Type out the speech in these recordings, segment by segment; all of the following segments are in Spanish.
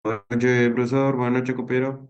Buenas noches, profesor. Buenas noches, copero.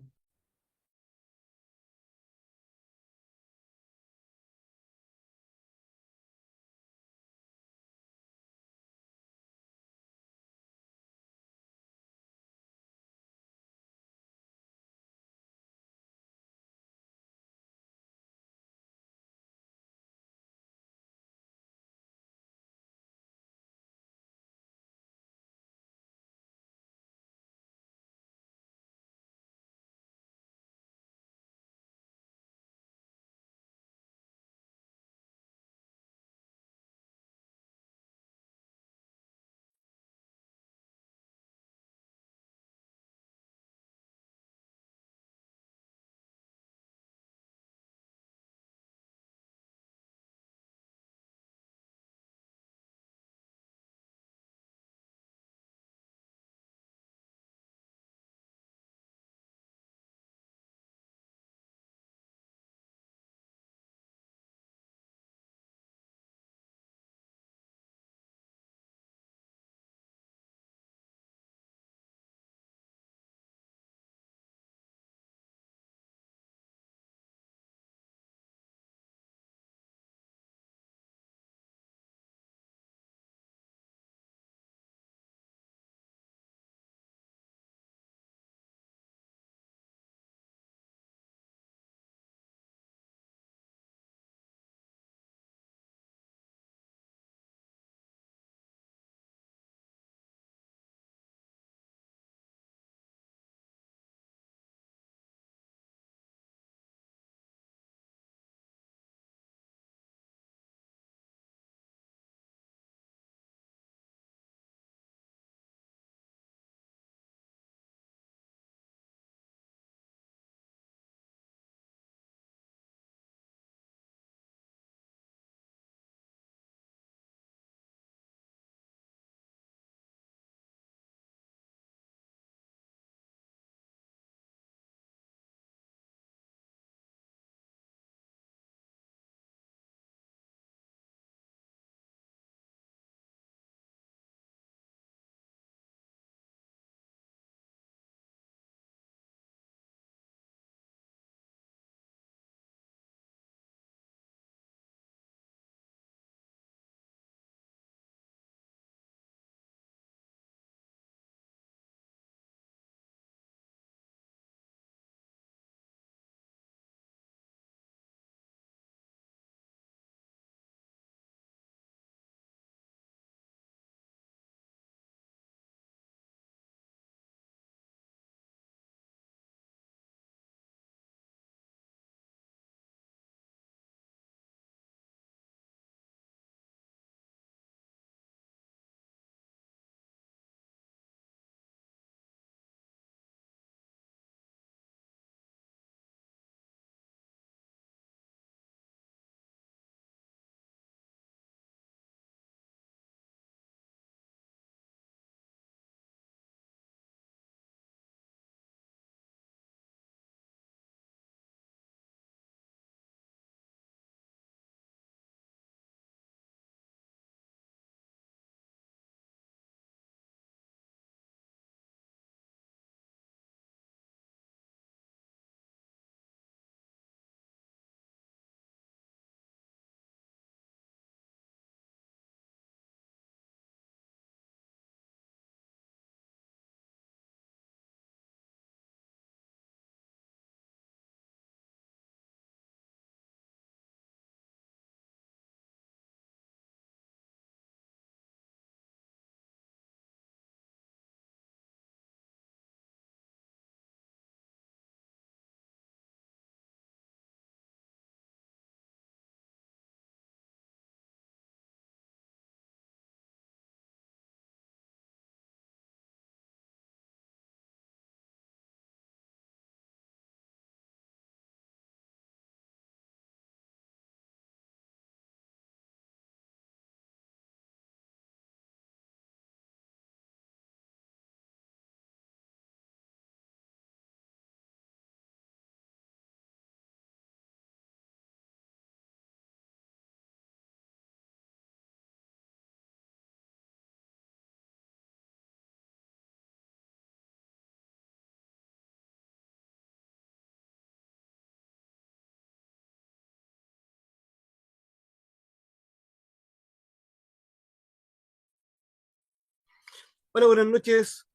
Hola, buenas noches.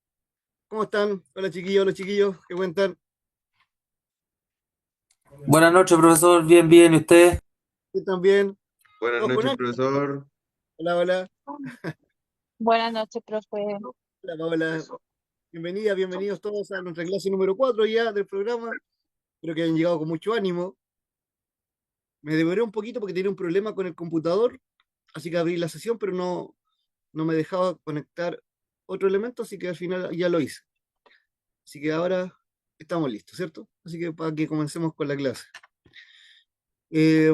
¿Cómo están? Hola chiquillos, ¿qué cuentan? Buenas noches, profesor. Bien, bien. ¿Y usted? ¿Qué están bien? Buenas ¿Todos con noches, ánimo? profesor. Hola, hola. Buenas noches, profe. Hola, Paola. Bienvenidas, bienvenidos todos a nuestra clase número 4 ya del programa. Espero que hayan llegado con mucho ánimo. Me demoré un poquito porque tenía un problema con el computador, así que abrí la sesión, pero no me dejaba conectar otro elemento, así que al final ya lo hice. Así que ahora estamos listos, ¿cierto? Así que para que comencemos con la clase. Eh,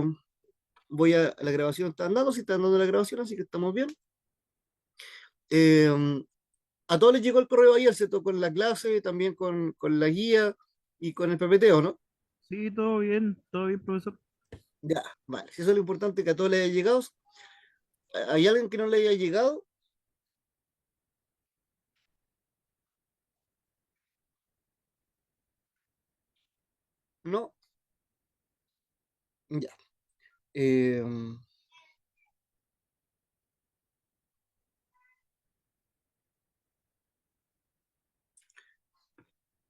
Voy a la grabación, está andando, sí está andando la grabación, así que estamos bien. Eh, a todos les llegó el correo ayer, ¿cierto? Con la clase, también con la guía y con el PPT, ¿no? Sí, todo bien, profesor. Ya, vale. Si eso es lo importante, que a todos les haya llegado. ¿Hay alguien que no le haya llegado? No. Ya. Eh,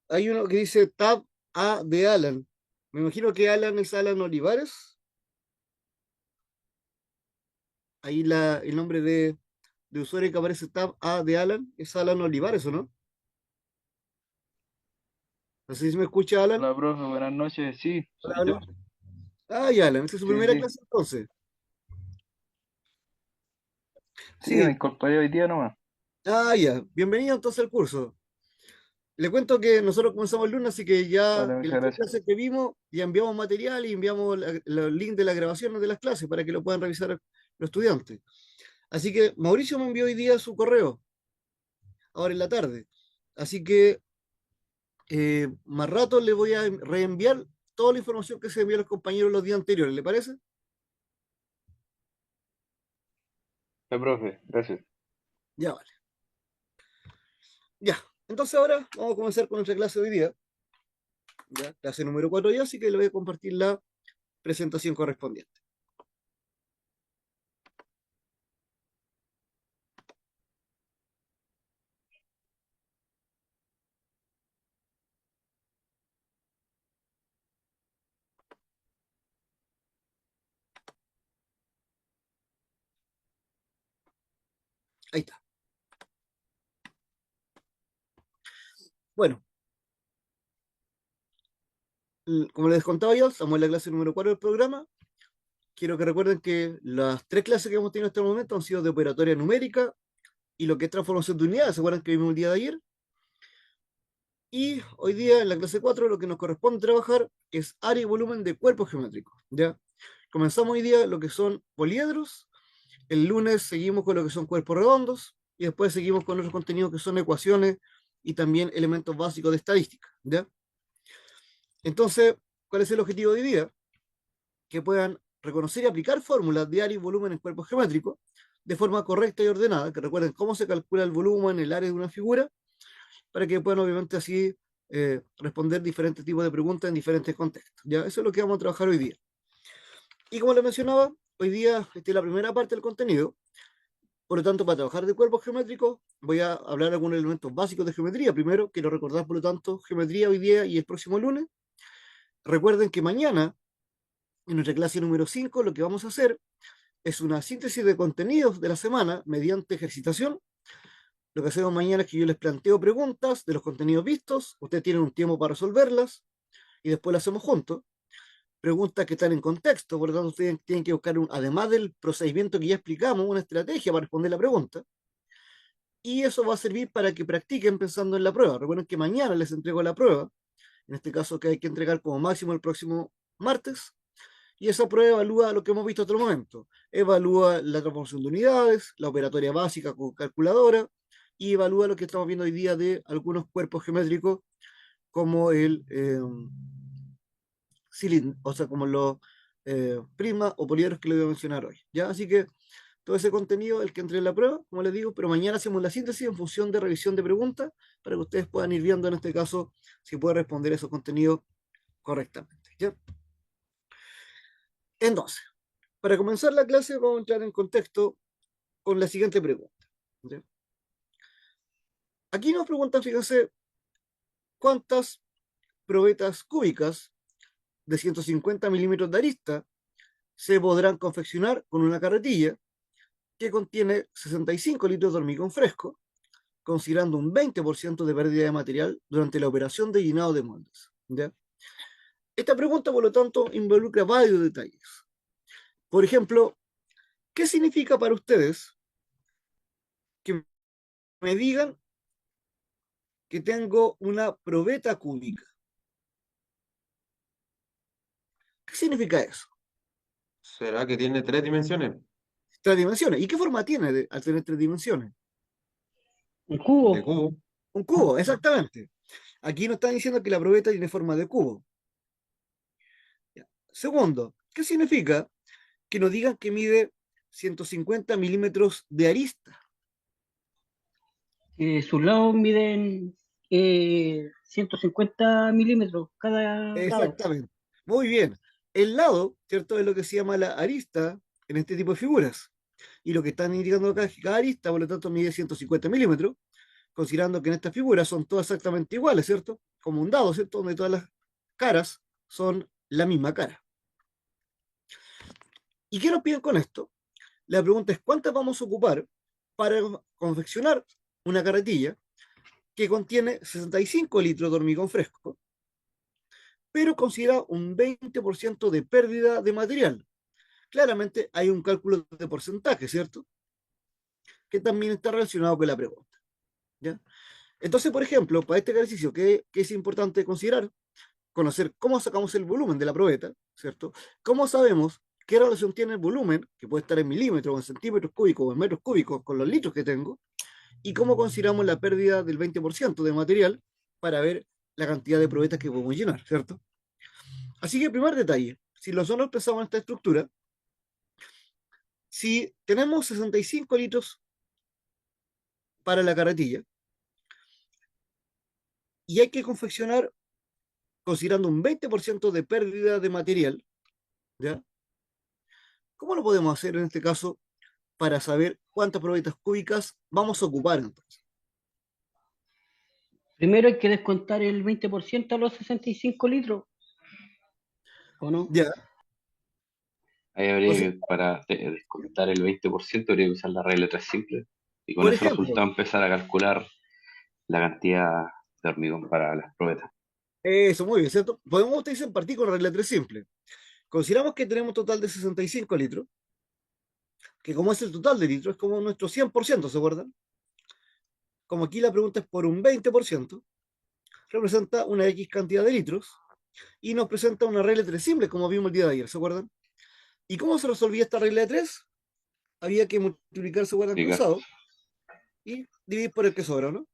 Hay uno que dice Tab A de Alan. Me imagino que Alan es Alan Olivares. Ahí el nombre de usuario que aparece Tab A de Alan es Alan Olivares, ¿o no? No sé si me escucha Alan. Hola, profe, buenas noches. Sí, Hola, soy Alan. yo. Ah, ya, Alan. Esa es su Sí, primera sí. clase entonces. Sí, me Sí. incorporé hoy día nomás. Ah, ya. Bienvenido entonces al curso. Le cuento que nosotros comenzamos el lunes, así que ya Vale, en muchas las tres gracias. clases que vimos, ya enviamos material y enviamos los links de las grabaciones de las clases para que lo puedan revisar los estudiantes. Así que Mauricio me envió hoy día su correo, ahora en la tarde. Así que más rato le voy a reenviar toda la información que se envió a los compañeros los días anteriores, ¿le parece? Ya, profe, gracias. Ya vale. Ya. Entonces ahora vamos a comenzar con nuestra clase de hoy día. Ya, clase número 4 ya, así que le voy a compartir la presentación correspondiente. Ahí está. Bueno, como les contaba yo, estamos en la clase número 4 del programa. Quiero que recuerden que las tres clases que hemos tenido hasta el momento han sido de operatoria numérica y lo que es transformación de unidades. ¿Se acuerdan que vimos el día de ayer? Y hoy día en la clase 4 lo que nos corresponde trabajar es área y volumen de cuerpos geométricos. ¿Ya? Comenzamos hoy día lo que son poliedros. El lunes seguimos con lo que son cuerpos redondos y después seguimos con otros contenidos que son ecuaciones y también elementos básicos de estadística. ¿Ya? Entonces, ¿cuál es el objetivo de hoy día? Que puedan reconocer y aplicar fórmulas de área y volumen en cuerpos geométricos de forma correcta y ordenada, que recuerden cómo se calcula el volumen, el área de una figura, para que puedan obviamente así responder diferentes tipos de preguntas en diferentes contextos. ¿Ya? Eso es lo que vamos a trabajar hoy día. Y como les mencionaba, hoy día esta es la primera parte del contenido. Por lo tanto, para trabajar de cuerpos geométricos, voy a hablar de algunos elementos básicos de geometría. Primero, quiero recordar, por lo tanto, geometría hoy día y el próximo lunes. Recuerden que mañana, en nuestra clase número 5, lo que vamos a hacer es una síntesis de contenidos de la semana mediante ejercitación. Lo que hacemos mañana es que yo les planteo preguntas de los contenidos vistos, ustedes tienen un tiempo para resolverlas y después las hacemos juntos. Preguntas que están en contexto, por lo tanto ustedes tienen que buscar, además del procedimiento que ya explicamos, una estrategia para responder la pregunta. Y eso va a servir para que practiquen pensando en la prueba. Recuerden que mañana les entrego la prueba, en este caso que hay que entregar como máximo el próximo martes, y esa prueba evalúa lo que hemos visto hasta el momento. Evalúa la transformación de unidades, la operatoria básica con calculadora, y evalúa lo que estamos viendo hoy día de algunos cuerpos geométricos como el cilindro, o sea, como los prismas o poliedros que les voy a mencionar hoy. ¿Ya? Así que todo ese contenido, el que entre en la prueba, como les digo, pero mañana hacemos la síntesis en función de revisión de preguntas para que ustedes puedan ir viendo en este caso si puede responder esos contenidos correctamente. ¿Ya? Entonces, para comenzar la clase vamos a entrar en contexto con la siguiente pregunta. ¿Ya? Aquí nos preguntan, fíjense, cuántas probetas cúbicas de 150 milímetros de arista se podrán confeccionar con una carretilla que contiene 65 litros de hormigón fresco, considerando un 20% de pérdida de material durante la operación de llenado de moldes. ¿Ya? Esta pregunta, por lo tanto, involucra varios detalles. Por ejemplo, ¿qué significa para ustedes que me digan que tengo una probeta cúbica? ¿Qué significa eso? ¿Será que tiene 3 dimensiones? 3 dimensiones. ¿Y qué forma tiene al tener 3 dimensiones? Un De cubo. cubo. Un cubo, exactamente. Aquí nos están diciendo que la probeta tiene forma de cubo. Ya. Segundo, ¿qué significa que nos digan que mide 150 milímetros de arista? Sus lados miden 150 milímetros cada lado. Exactamente. Muy bien. El lado, ¿cierto? Es lo que se llama la arista en este tipo de figuras. Y lo que están indicando acá es que cada arista, por lo tanto, mide 150 milímetros, considerando que en estas figuras son todas exactamente iguales, ¿cierto? Como un dado, ¿cierto? Donde todas las caras son la misma cara. ¿Y qué nos piden con esto? La pregunta es, ¿cuántas vamos a ocupar para confeccionar una carretilla que contiene 65 litros de hormigón fresco, pero considera un 20% de pérdida de material? Claramente hay un cálculo de porcentaje, ¿cierto? Que también está relacionado con la pregunta. ¿Ya? Entonces, por ejemplo, para este ejercicio, ¿qué es importante considerar? Conocer cómo sacamos el volumen de la probeta, ¿cierto? ¿Cómo sabemos qué relación tiene el volumen, que puede estar en milímetros, o en centímetros cúbicos, o en metros cúbicos, con los litros que tengo? Y cómo consideramos la pérdida del 20% de material para ver la cantidad de probetas que podemos llenar, ¿cierto? Así que, primer detalle, si nosotros pensamos en esta estructura, si tenemos 65 litros para la carretilla y hay que confeccionar considerando un 20% de pérdida de material, ¿ya? ¿Cómo lo podemos hacer en este caso para saber cuántas probetas cúbicas vamos a ocupar entonces? Primero hay que descontar el 20% a los 65 litros, ¿o no? ¿Ya? Ahí Entonces, habría que, para descontar el 20%, habría que usar la regla 3 simple. Y con por ese ejemplo, resultado empezar a calcular la cantidad de hormigón para las probetas. eso muy bien, ¿cierto? Podemos utilizar partir con la regla 3 simple. Consideramos que tenemos un total de 65 litros, que como es el total de litros, es como nuestro 100%, ¿se acuerdan? Como aquí la pregunta es por un 20%, representa una X cantidad de litros, y nos presenta una regla de 3 simple, como vimos el día de ayer, ¿se acuerdan? ¿Y cómo se resolvía esta regla de 3? Había que multiplicar, ¿se acuerdan? Explicar. Cruzado, y dividir por el que sobra, ¿no?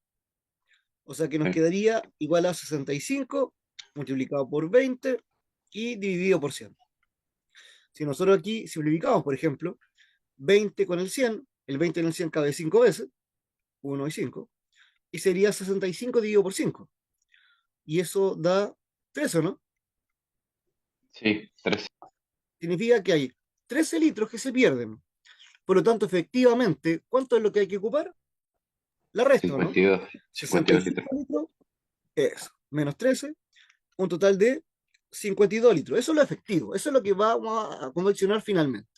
O sea que nos Sí. quedaría igual a 65 multiplicado por 20 y dividido por 100. Si nosotros aquí simplificamos, por ejemplo, 20 con el 100, el 20 en el 100 cabe 5 veces, 1 y 5, y sería 65 dividido por 5. Y eso da 13, ¿no? Sí, 13. Significa que hay 13 litros que se pierden. Por lo tanto, efectivamente, ¿cuánto es lo que hay que ocupar? La resto, ¿no? 52 litros. 65 litros es menos 13, un total de 52 litros. Eso es lo efectivo, eso es lo que vamos a confeccionar finalmente.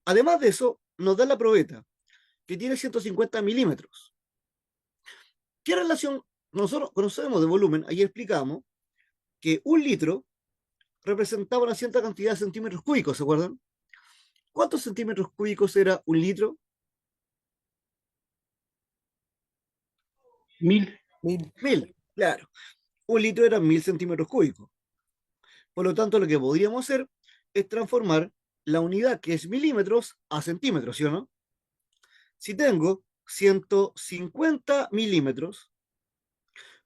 Además de eso, nos da la probeta, que tiene 150 milímetros. ¿Qué relación nosotros conocemos de volumen? Ahí explicamos que un litro representaba una cierta cantidad de centímetros cúbicos, ¿se acuerdan? ¿Cuántos centímetros cúbicos era un litro? 1000. 1000, claro. Un litro era 1000 centímetros cúbicos. Por lo tanto, lo que podríamos hacer es transformar la unidad que es milímetros a centímetros, ¿sí o no? Si tengo 150 milímetros,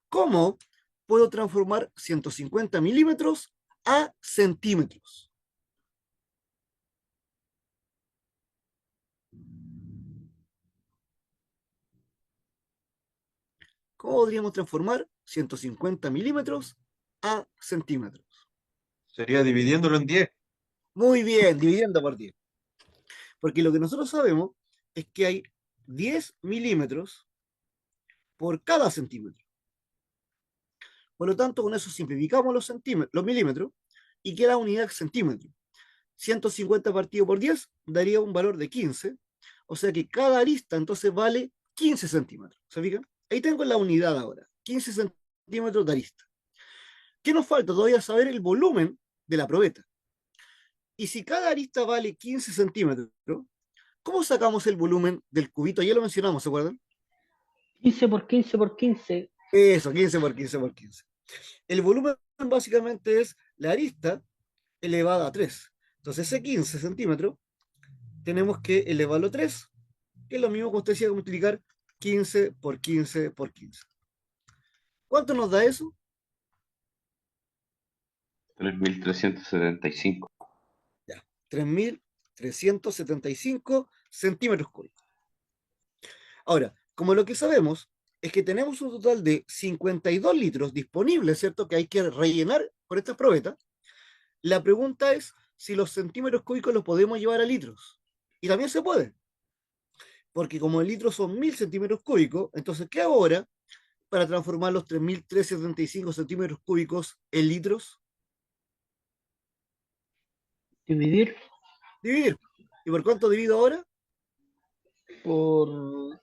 ¿cómo puedo transformar 150 milímetros a centímetros? ¿Cómo podríamos transformar 150 milímetros a centímetros? Sería dividiéndolo en 10. Muy bien, dividiendo por 10. Porque lo que nosotros sabemos es que hay 10 milímetros por cada centímetro. Por lo tanto, con eso simplificamos los milímetros y queda unidad centímetro. 150 partido por 10 daría un valor de 15, o sea que cada arista entonces vale 15 centímetros. ¿Se fijan? Ahí tengo la unidad ahora, 15 centímetros de arista. ¿Qué nos falta? Todavía saber el volumen de la probeta. Y si cada arista vale 15 centímetros, ¿cómo sacamos el volumen del cubito? Ya lo mencionamos, ¿se acuerdan? 15 por 15 por 15. Eso, 15 por 15 por 15. El volumen básicamente es la arista elevada a 3. Entonces ese 15 centímetros tenemos que elevarlo a 3, que es lo mismo que usted decía, multiplicar 15 por 15 por 15. ¿Cuánto nos da eso? 3.375. Ya, 3.375 centímetros cúbicos. Ahora, como lo que sabemos es que tenemos un total de 52 litros disponibles, ¿cierto? Que hay que rellenar por estas probetas. La pregunta es si los centímetros cúbicos los podemos llevar a litros. Y también se puede. Porque como el litro son 1.000 centímetros cúbicos, entonces, ¿qué hago ahora para transformar los 3.375 centímetros cúbicos en litros? Dividir Dividir. ¿Y por cuánto divido ahora? por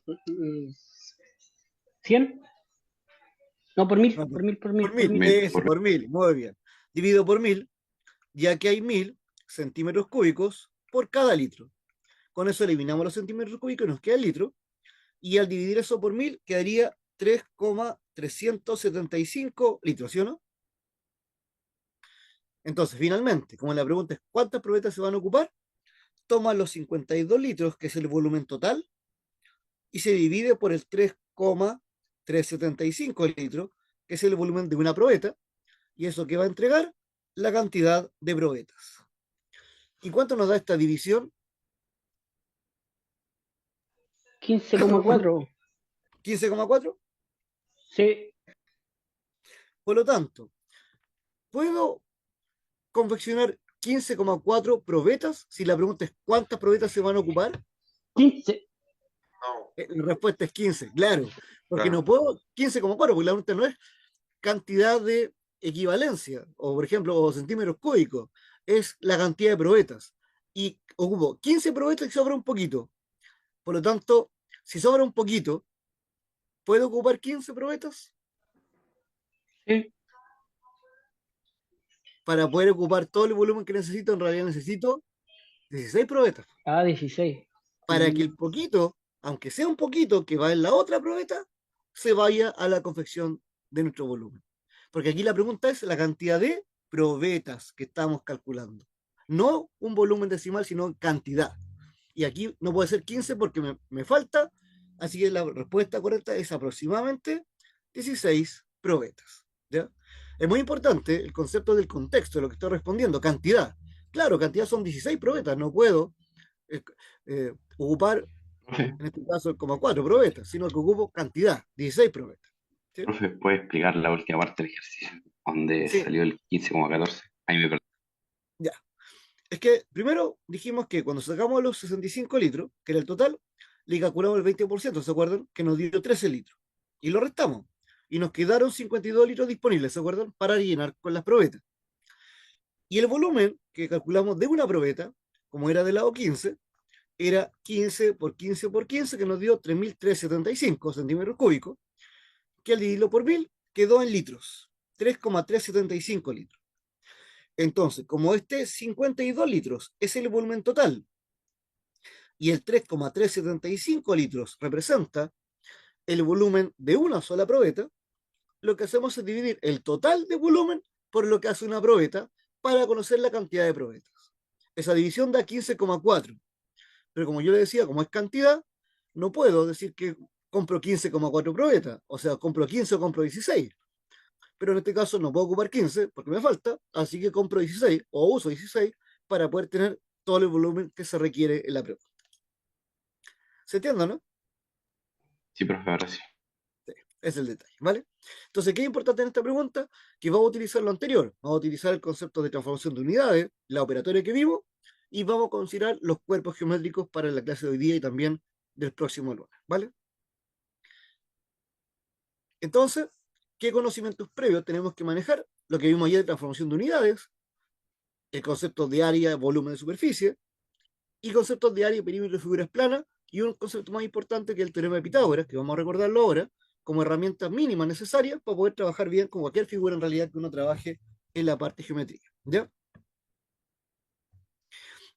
100. No, por 1000, No, por 1000, por 1000, por por 1000. 1000. Eso, por 1000. Muy bien. Divido por 1000, ya que hay 1000 centímetros cúbicos por cada litro. Con eso eliminamos los centímetros cúbicos y nos queda el litro. Y al dividir eso por 1000 quedaría 3,375 litros, ¿sí o no? Entonces, finalmente, como la pregunta es ¿cuántas probetas se van a ocupar? Toma los 52 litros, que es el volumen total, y se divide por el 3,375 litros, que es el volumen de una probeta, y eso que va a entregar la cantidad de probetas. ¿Y cuánto nos da esta división? 15,4. 15,4. Sí. Por lo tanto, ¿puedo confeccionar 15,4 probetas? Si la pregunta es ¿cuántas probetas se van a ocupar? 15. No, La respuesta es 15, claro. Porque claro. no puedo 15,4, porque la pregunta no es cantidad de equivalencia, o por ejemplo, o centímetros cúbicos, es la cantidad de probetas. Y ocupo 15 probetas y sobra un poquito. Por lo tanto, si sobra un poquito, ¿puedo ocupar 15 probetas? Sí. Para poder ocupar todo el volumen que necesito, en realidad necesito 16 probetas. 16. Para que el poquito, aunque sea un poquito que va en la otra probeta, se vaya a la confección de nuestro volumen. Porque aquí la pregunta es la cantidad de probetas que estamos calculando. No un volumen decimal, sino cantidad. Y aquí no puede ser 15 porque me falta, así que la respuesta correcta es aproximadamente 16 probetas. ¿Ya? Es muy importante el concepto del contexto de lo que estoy respondiendo, cantidad. Claro, cantidad son 16 probetas, no puedo ocupar, Profe, en este caso, como 4 probetas, sino que ocupo cantidad, 16 probetas. ¿Sí? profe, ¿puede explicar la última parte del ejercicio? Donde Sí, salió el 15,14. Ahí me perdí. ya. Es que primero dijimos que cuando sacamos los 65 litros, que era el total, le calculamos el 20%, ¿se acuerdan? Que nos dio 13 litros. Y lo restamos. Y nos quedaron 52 litros disponibles, ¿se acuerdan? Para llenar con las probetas. Y el volumen que calculamos de una probeta, como era del lado 15, era 15 por 15 por 15, que nos dio 3.375 centímetros cúbicos, que al dividirlo por 1000 quedó en litros, 3,375 litros. Entonces, como este 52 litros es el volumen total y el 3,375 litros representa el volumen de una sola probeta, lo que hacemos es dividir el total de volumen por lo que hace una probeta para conocer la cantidad de probetas. Esa división da 15,4. Pero como yo le decía, como es cantidad, no puedo decir que compro 15,4 probetas. O sea, compro 15 o compro 16. Pero en este caso no puedo ocupar 15 porque me falta, así que compro 16 o uso 16 para poder tener todo el volumen que se requiere en la pregunta. ¿Se entiende, no? Sí, profe, ahora sí. Es el detalle, ¿vale? Entonces, ¿qué es importante en esta pregunta? Que vamos a utilizar lo anterior. Vamos a utilizar el concepto de transformación de unidades, la operatoria que vimos, y vamos a considerar los cuerpos geométricos para la clase de hoy día y también del próximo lunes, ¿vale? Entonces, ¿qué conocimientos previos tenemos que manejar? Lo que vimos ayer de transformación de unidades, el concepto de área, volumen de superficie, y conceptos de área, perímetro y figuras planas, y un concepto más importante que el teorema de Pitágoras, que vamos a recordarlo ahora, como herramienta mínima necesaria para poder trabajar bien con cualquier figura en realidad que uno trabaje en la parte de geometría. ¿Ya?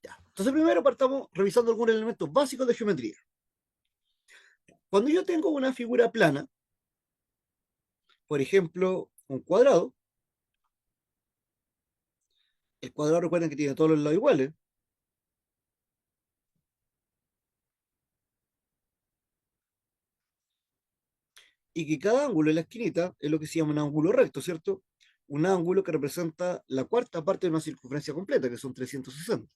Ya. Entonces primero partamos revisando algunos elementos básicos de geometría. Cuando yo tengo una figura plana, por ejemplo, un cuadrado, el cuadrado recuerden que tiene todos los lados iguales, y que cada ángulo en la esquinita es lo que se llama un ángulo recto, ¿cierto? Un ángulo que representa la cuarta parte de una circunferencia completa, que son 360.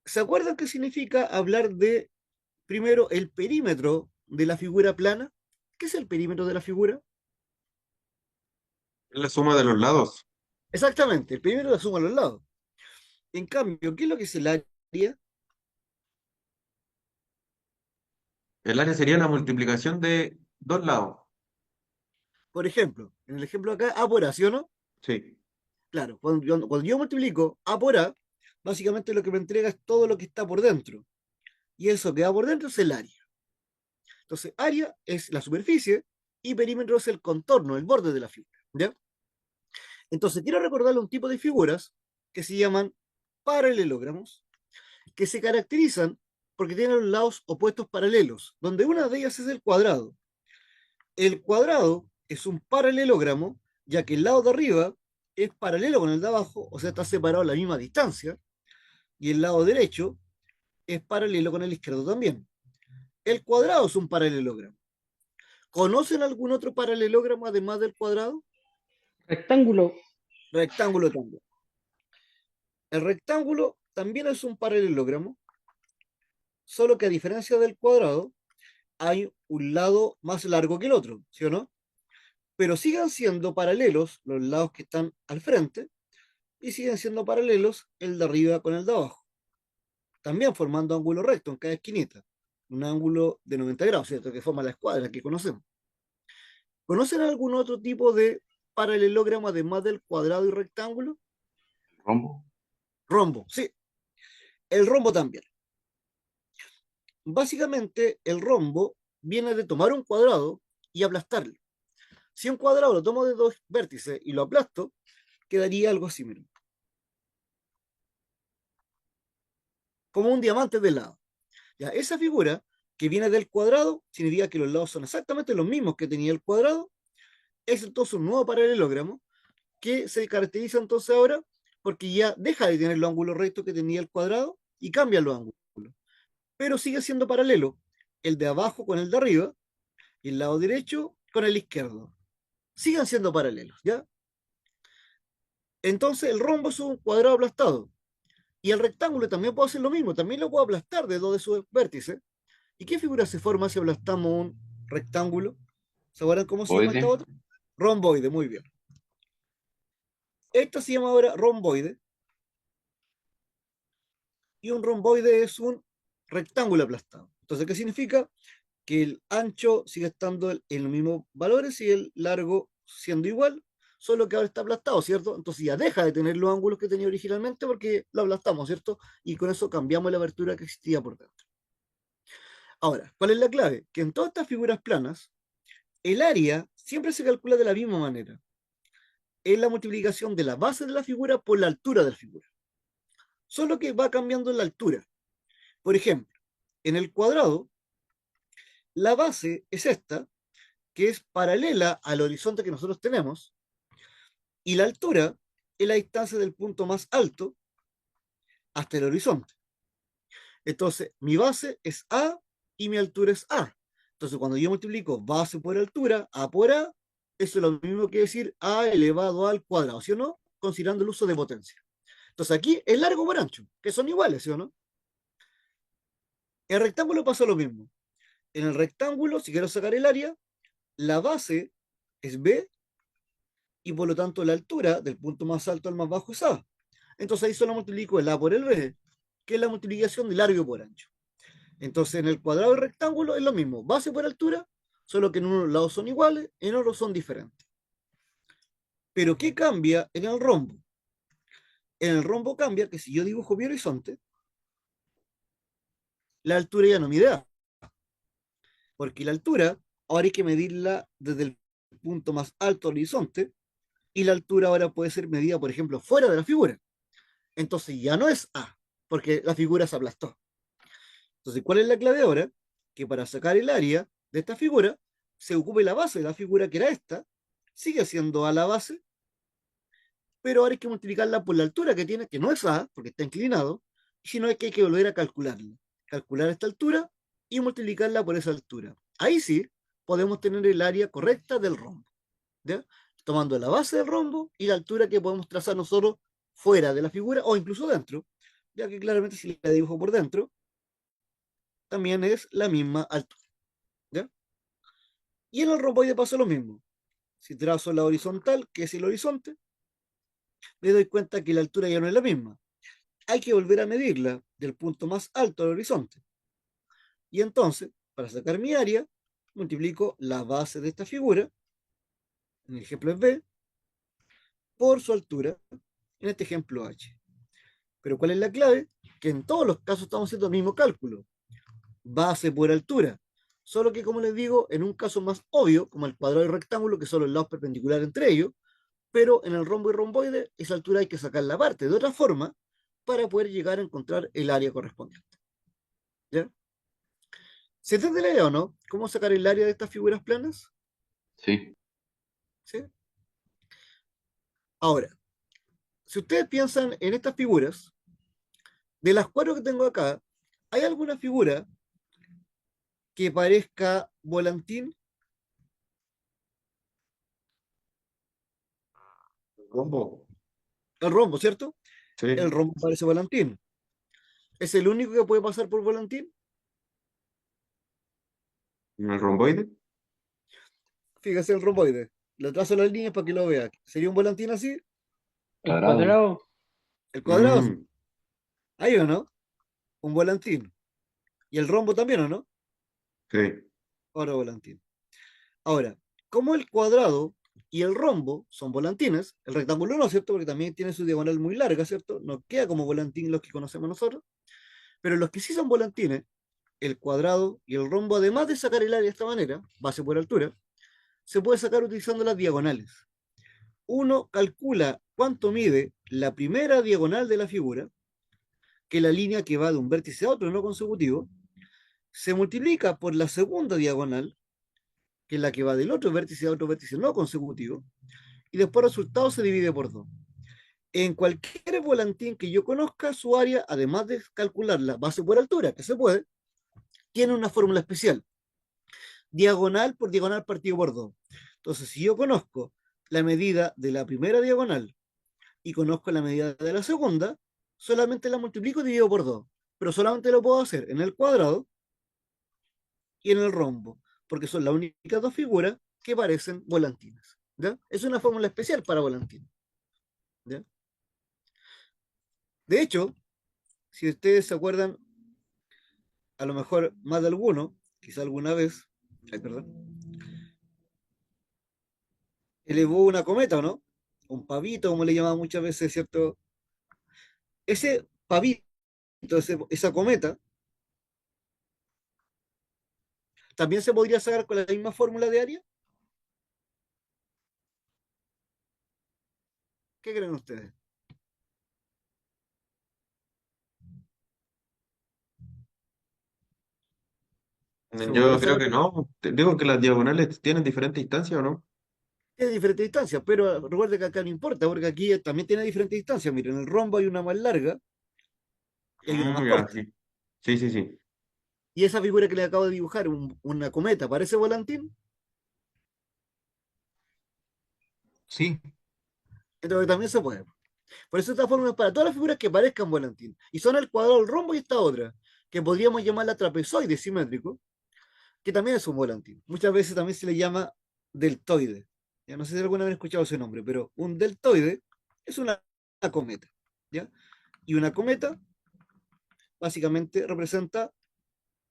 ¿Se acuerdan qué significa hablar de, primero, el perímetro de la figura plana? ¿Qué es el perímetro de la figura? Es la suma de los lados. Exactamente, el perímetro la suma a los lados. En cambio, ¿qué es lo que es el área? El área sería la multiplicación de dos lados. Por ejemplo, en el ejemplo acá, A por A, ¿sí o no? Sí. Claro, cuando yo multiplico A por A, básicamente lo que me entrega es todo lo que está por dentro. Y eso que va por dentro es el área. Entonces, área es la superficie y perímetro es el contorno, el borde de la figura. ¿Ya? Entonces, quiero recordarle un tipo de figuras que se llaman paralelogramos, que se caracterizan porque tienen los lados opuestos paralelos, donde una de ellas es el cuadrado. El cuadrado es un paralelogramo, ya que el lado de arriba es paralelo con el de abajo, o sea, está separado a la misma distancia, y el lado derecho es paralelo con el izquierdo también. El cuadrado es un paralelogramo. ¿Conocen algún otro paralelogramo además del cuadrado? Rectángulo. Rectángulo también. El rectángulo también es un paralelogramo, solo que a diferencia del cuadrado, hay un lado más largo que el otro, ¿sí o no? Pero siguen siendo paralelos los lados que están al frente y siguen siendo paralelos el de arriba con el de abajo, también formando ángulo recto en cada esquinita, un ángulo de 90 grados, ¿cierto? Que forma la escuadra que conocemos. ¿Conocen algún otro tipo de paralelogramo además del cuadrado y rectángulo? Rombo. Rombo, sí, el rombo también. Básicamente, el rombo viene de tomar un cuadrado y aplastarlo. Si un cuadrado lo tomo de dos vértices y lo aplasto, quedaría algo similar. Como un diamante de lado. Ya, esa figura que viene del cuadrado significa que los lados son exactamente los mismos que tenía el cuadrado. Es entonces un nuevo paralelogramo que se caracteriza entonces ahora porque ya deja de tener los ángulos rectos que tenía el cuadrado y cambia los ángulos. Pero sigue siendo paralelo el de abajo con el de arriba y el lado derecho con el izquierdo. Siguen siendo paralelos, ¿ya? Entonces el rombo es un cuadrado aplastado. Y el rectángulo también puedo hacer lo mismo, también lo puedo aplastar de dos de sus vértices. ¿Y qué figura se forma si aplastamos un rectángulo? ¿Sabrán cómo se llama esta Oide. otra? Romboide, muy bien. Esta se llama ahora romboide. Y un romboide es un rectángulo aplastado. Entonces, ¿qué significa? Que el ancho sigue estando en los mismos valores y el largo siendo igual, solo que ahora está aplastado, ¿cierto? Entonces ya deja de tener los ángulos que tenía originalmente porque lo aplastamos, ¿cierto? Y con eso cambiamos la abertura que existía por dentro. Ahora, ¿cuál es la clave? Que en todas estas figuras planas, el área siempre se calcula de la misma manera. Es la multiplicación de la base de la figura por la altura de la figura. Solo que va cambiando la altura. Por ejemplo, en el cuadrado, la base es esta, que es paralela al horizonte que nosotros tenemos, y la altura es la distancia del punto más alto hasta el horizonte. Entonces, mi base es A y mi altura es A. Entonces, cuando yo multiplico base por altura, A por A, eso es lo mismo que decir A elevado al cuadrado, ¿sí o no? Considerando el uso de potencia. Entonces, aquí es largo por ancho, que son iguales, ¿sí o no? En el rectángulo pasa lo mismo. En el rectángulo, si quiero sacar el área, la base es B y por lo tanto la altura del punto más alto al más bajo es A. Entonces ahí solo multiplico el A por el B, que es la multiplicación de largo por ancho. Entonces en el cuadrado y rectángulo es lo mismo, base por altura solo que en unos lados son iguales, en otros son diferentes. Pero ¿qué cambia en el rombo? En el rombo cambia que si yo dibujo mi horizonte, la altura ya no mide A, porque la altura ahora hay que medirla desde el punto más alto del horizonte, y la altura ahora puede ser medida, por ejemplo, fuera de la figura. Entonces ya no es A, porque la figura se aplastó. Entonces, ¿cuál es la clave ahora? Que para sacar el área de esta figura, se ocupe la base de la figura que era esta, sigue siendo A la base, pero ahora hay que multiplicarla por la altura que tiene, que no es A, porque está inclinado, sino que hay que volver a calcularla. Calcular esta altura y multiplicarla por esa altura. Ahí sí podemos tener el área correcta del rombo, ¿ya? Tomando la base del rombo y la altura que podemos trazar nosotros fuera de la figura o incluso dentro, ya que claramente si la dibujo por dentro, también es la misma altura, ¿ya? Y en el romboide pasa lo mismo. Si trazo la horizontal, que es el horizonte, me doy cuenta que la altura ya no es la misma. Hay que volver a medirla del punto más alto del horizonte. Y entonces, para sacar mi área, multiplico la base de esta figura, en el ejemplo es B, por su altura, en este ejemplo H. Pero ¿cuál es la clave? Que en todos los casos estamos haciendo el mismo cálculo. Base por altura. Solo que, como les digo, en un caso más obvio, como el cuadrado y rectángulo, que son los lados perpendiculares entre ellos, pero en el rombo y romboide, esa altura hay que sacar la parte de otra forma para poder llegar a encontrar el área correspondiente. ¿Ya? ¿Se entiende la idea o no? ¿Cómo sacar el área de estas figuras planas? Sí. ¿Sí? Ahora, si ustedes piensan en estas figuras, de las 4 que tengo acá, ¿hay alguna figura que parezca volantín? Rombo. El rombo, ¿cierto? El Sí. rombo parece volantín. ¿Es el único que puede pasar por volantín? ¿En el romboide? Fíjese el romboide. Le trazo las líneas para que lo vea. ¿Sería un volantín así? El Cuadrado. cuadrado. El cuadrado. Mm, ¿Hay o no? Un volantín. Y el rombo también, ¿o no? sí. Ahora volantín. Ahora, como el cuadrado y el rombo son volantines, el rectángulo no, ¿cierto? Porque también tiene su diagonal muy larga, ¿cierto? No queda como volantín los que conocemos nosotros. Pero los que sí son volantines, el cuadrado y el rombo, además de sacar el área de esta manera, base por altura, se puede sacar utilizando las diagonales. Uno calcula cuánto mide la primera diagonal de la figura, que es la línea que va de un vértice a otro no consecutivo, se multiplica por la segunda diagonal, que es la que va del otro vértice a otro vértice no consecutivo, y después el resultado se divide por 2. En cualquier volantín que yo conozca, su área, además de calcular la base por altura, que se puede, tiene una fórmula especial. Diagonal por diagonal partido por 2. Entonces, si yo conozco la medida de la primera diagonal y conozco la medida de la segunda, solamente la multiplico y divido por 2. Pero solamente lo puedo hacer en el cuadrado y en el rombo, porque son las únicas dos figuras que parecen volantinas. ¿Ya? Es una fórmula especial para volantines. ¿Ya? De hecho, si ustedes se acuerdan, a lo mejor más de alguno, quizá alguna vez, ay, perdón, elevó una cometa, ¿o no? Un pavito, como le llaman muchas veces, ¿cierto? Ese pavito, esa cometa, también se podría sacar con la misma fórmula de área. ¿Qué creen ustedes? ¿Se podría Yo creo sacar? que no. Te digo que las diagonales tienen diferentes distancias, ¿o no? Tiene diferentes distancias, pero recuerde que acá no importa, porque aquí también tiene diferentes distancias. Miren, en el rombo hay una más larga y hay una más Ya, corta. sí. Sí, sí, sí. Y esa figura que le acabo de dibujar, una cometa, ¿parece volantín? Sí, Entonces también se puede. Por eso esta fórmula es para todas las figuras que parezcan volantín. Y son el cuadrado, el rombo y esta otra, que podríamos llamarla trapezoide simétrico, que también es un volantín. Muchas veces también se le llama deltoide. Ya no sé si alguna vez han escuchado ese nombre, pero un deltoide es una cometa. ¿Ya? Y una cometa básicamente representa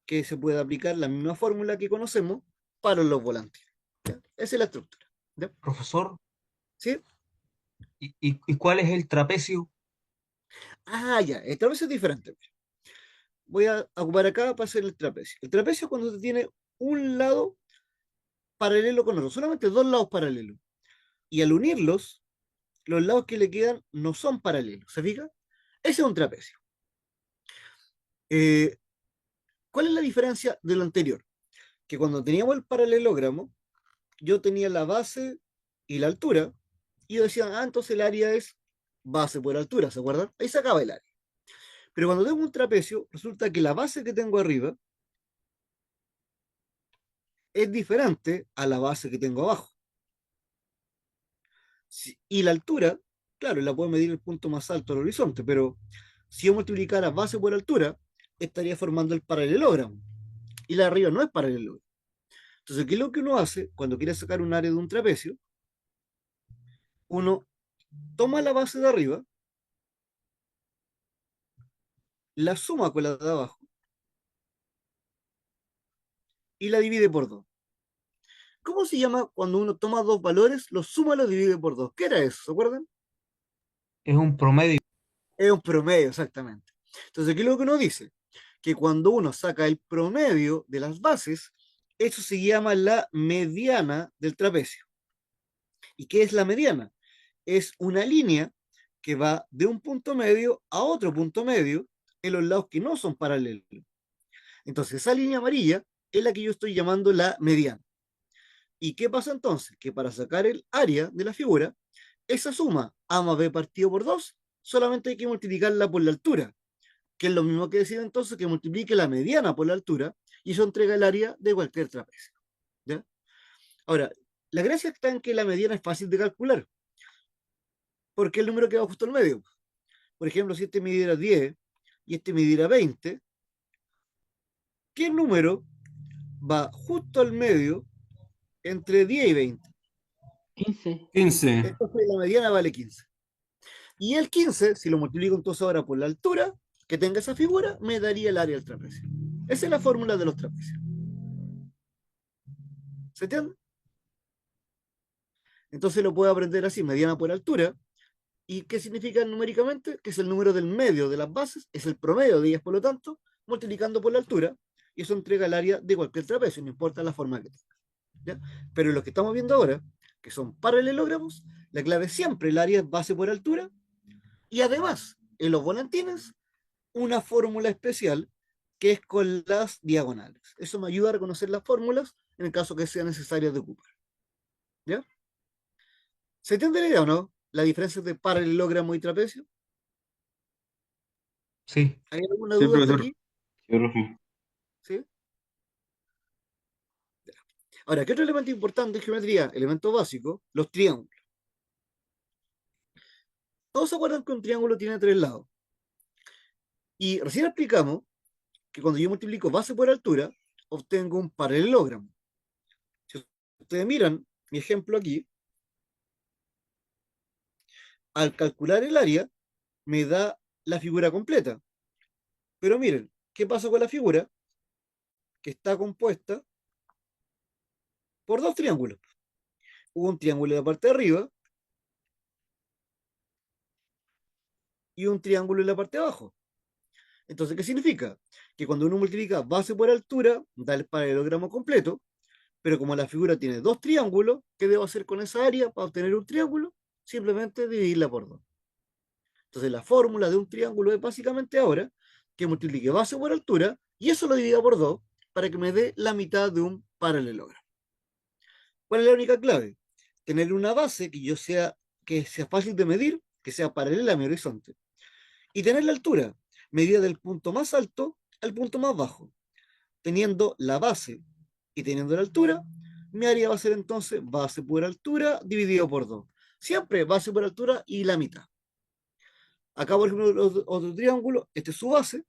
que se puede aplicar la misma fórmula que conocemos para los volantines. ¿Ya? Esa es la estructura. ¿Ya? Profesor, ¿Sí? ¿y cuál es el trapecio? Ah, ya, el trapecio es diferente. Voy a ocupar acá para hacer el trapecio. El trapecio es cuando se tiene un lado paralelo con otro, solamente dos lados paralelos. Y al unirlos, los lados que le quedan no son paralelos. ¿Se fija? Ese es un trapecio. Eh, ¿Cuál es la diferencia de lo anterior? Que cuando teníamos el paralelogramo, yo tenía la base y la altura, y yo decía, ah, entonces el área es base por altura, ¿se acuerdan? Ahí se acaba el área. Pero cuando tengo un trapecio, resulta que la base que tengo arriba es diferente a la base que tengo abajo. Y la altura, claro, la puedo medir el punto más alto del horizonte, pero si yo multiplicara base por altura, estaría formando el paralelogramo. Y la de arriba no es paralelogramo. Entonces, ¿qué es lo que uno hace cuando quiere sacar un área de un trapecio? Uno toma la base de arriba, la suma con la de abajo y la divide por 2. ¿Cómo se llama cuando uno toma dos valores, los suma y los divide por 2? ¿Qué era eso? ¿Se acuerdan? Es un promedio. Es un promedio, exactamente. Entonces, ¿qué es lo que uno dice? Que cuando uno saca el promedio de las bases, eso se llama la mediana del trapecio. ¿Y qué es la mediana? Es una línea que va de un punto medio a otro punto medio en los lados que no son paralelos. Entonces, esa línea amarilla es la que yo estoy llamando la mediana. ¿Y qué pasa entonces? Que para sacar el área de la figura, esa suma A más B partido por 2, solamente hay que multiplicarla por la altura, que es lo mismo que decir entonces que multiplique la mediana por la altura, y eso entrega el área de cualquier trapecio. ¿Ya? Ahora, la gracia está en que la mediana es fácil de calcular, porque el número queda justo al medio. Por ejemplo, si este midiera 10 y este midiera 20, ¿qué número va justo al medio entre 10 y 20? 15. 15. Entonces la mediana vale 15. Y el 15, si lo multiplico entonces ahora por la altura que tenga esa figura, me daría el área del trapecio. Esa es la fórmula de los trapecios. ¿Se entiende? Entonces lo puedo aprender así, mediana por altura. ¿Y qué significa numéricamente? Que es el número del medio de las bases, es el promedio de ellas, por lo tanto, multiplicando por la altura, y eso entrega el área de cualquier trapecio, no importa la forma que tenga. ¿Ya? Pero lo que estamos viendo ahora, que son paralelogramos, la clave es siempre el área es base por altura, y además, en los volantines, una fórmula especial que es con las diagonales. Eso me ayuda a reconocer las fórmulas en el caso que sea necesario de ocupar. ¿Ya? ¿Se entiende la idea o no? La diferencia entre paralelogramo y trapecio. Sí. ¿Hay alguna Sí, duda hasta profesor. aquí? Sí, profe. ¿Sí? Ahora, ¿qué otro elemento importante en geometría? Elemento básico, los triángulos. Todos se acuerdan que un triángulo tiene tres lados. Y recién explicamos que cuando yo multiplico base por altura, obtengo un paralelogramo. Si ustedes miran mi ejemplo aquí, al calcular el área, me da la figura completa. Pero miren, ¿qué pasa con la figura? Que está compuesta por dos triángulos. Hubo un triángulo en la parte de arriba y un triángulo en la parte de abajo. Entonces, ¿qué significa? Que cuando uno multiplica base por altura, da el paralelogramo completo, pero como la figura tiene dos triángulos, ¿qué debo hacer con esa área para obtener un triángulo? Simplemente dividirla por dos. Entonces, la fórmula de un triángulo es básicamente ahora que multiplique base por altura y eso lo divida por dos para que me dé la mitad de un paralelogramo. ¿Cuál es la única clave? Tener una base que sea fácil de medir, que sea paralela a mi horizonte. Y tener la altura, medida del punto más alto al punto más bajo. Teniendo la base y teniendo la altura, mi área va a ser entonces base por altura dividido por 2. Siempre base por altura y la mitad. Acá, por ejemplo, otro triángulo, este es su base,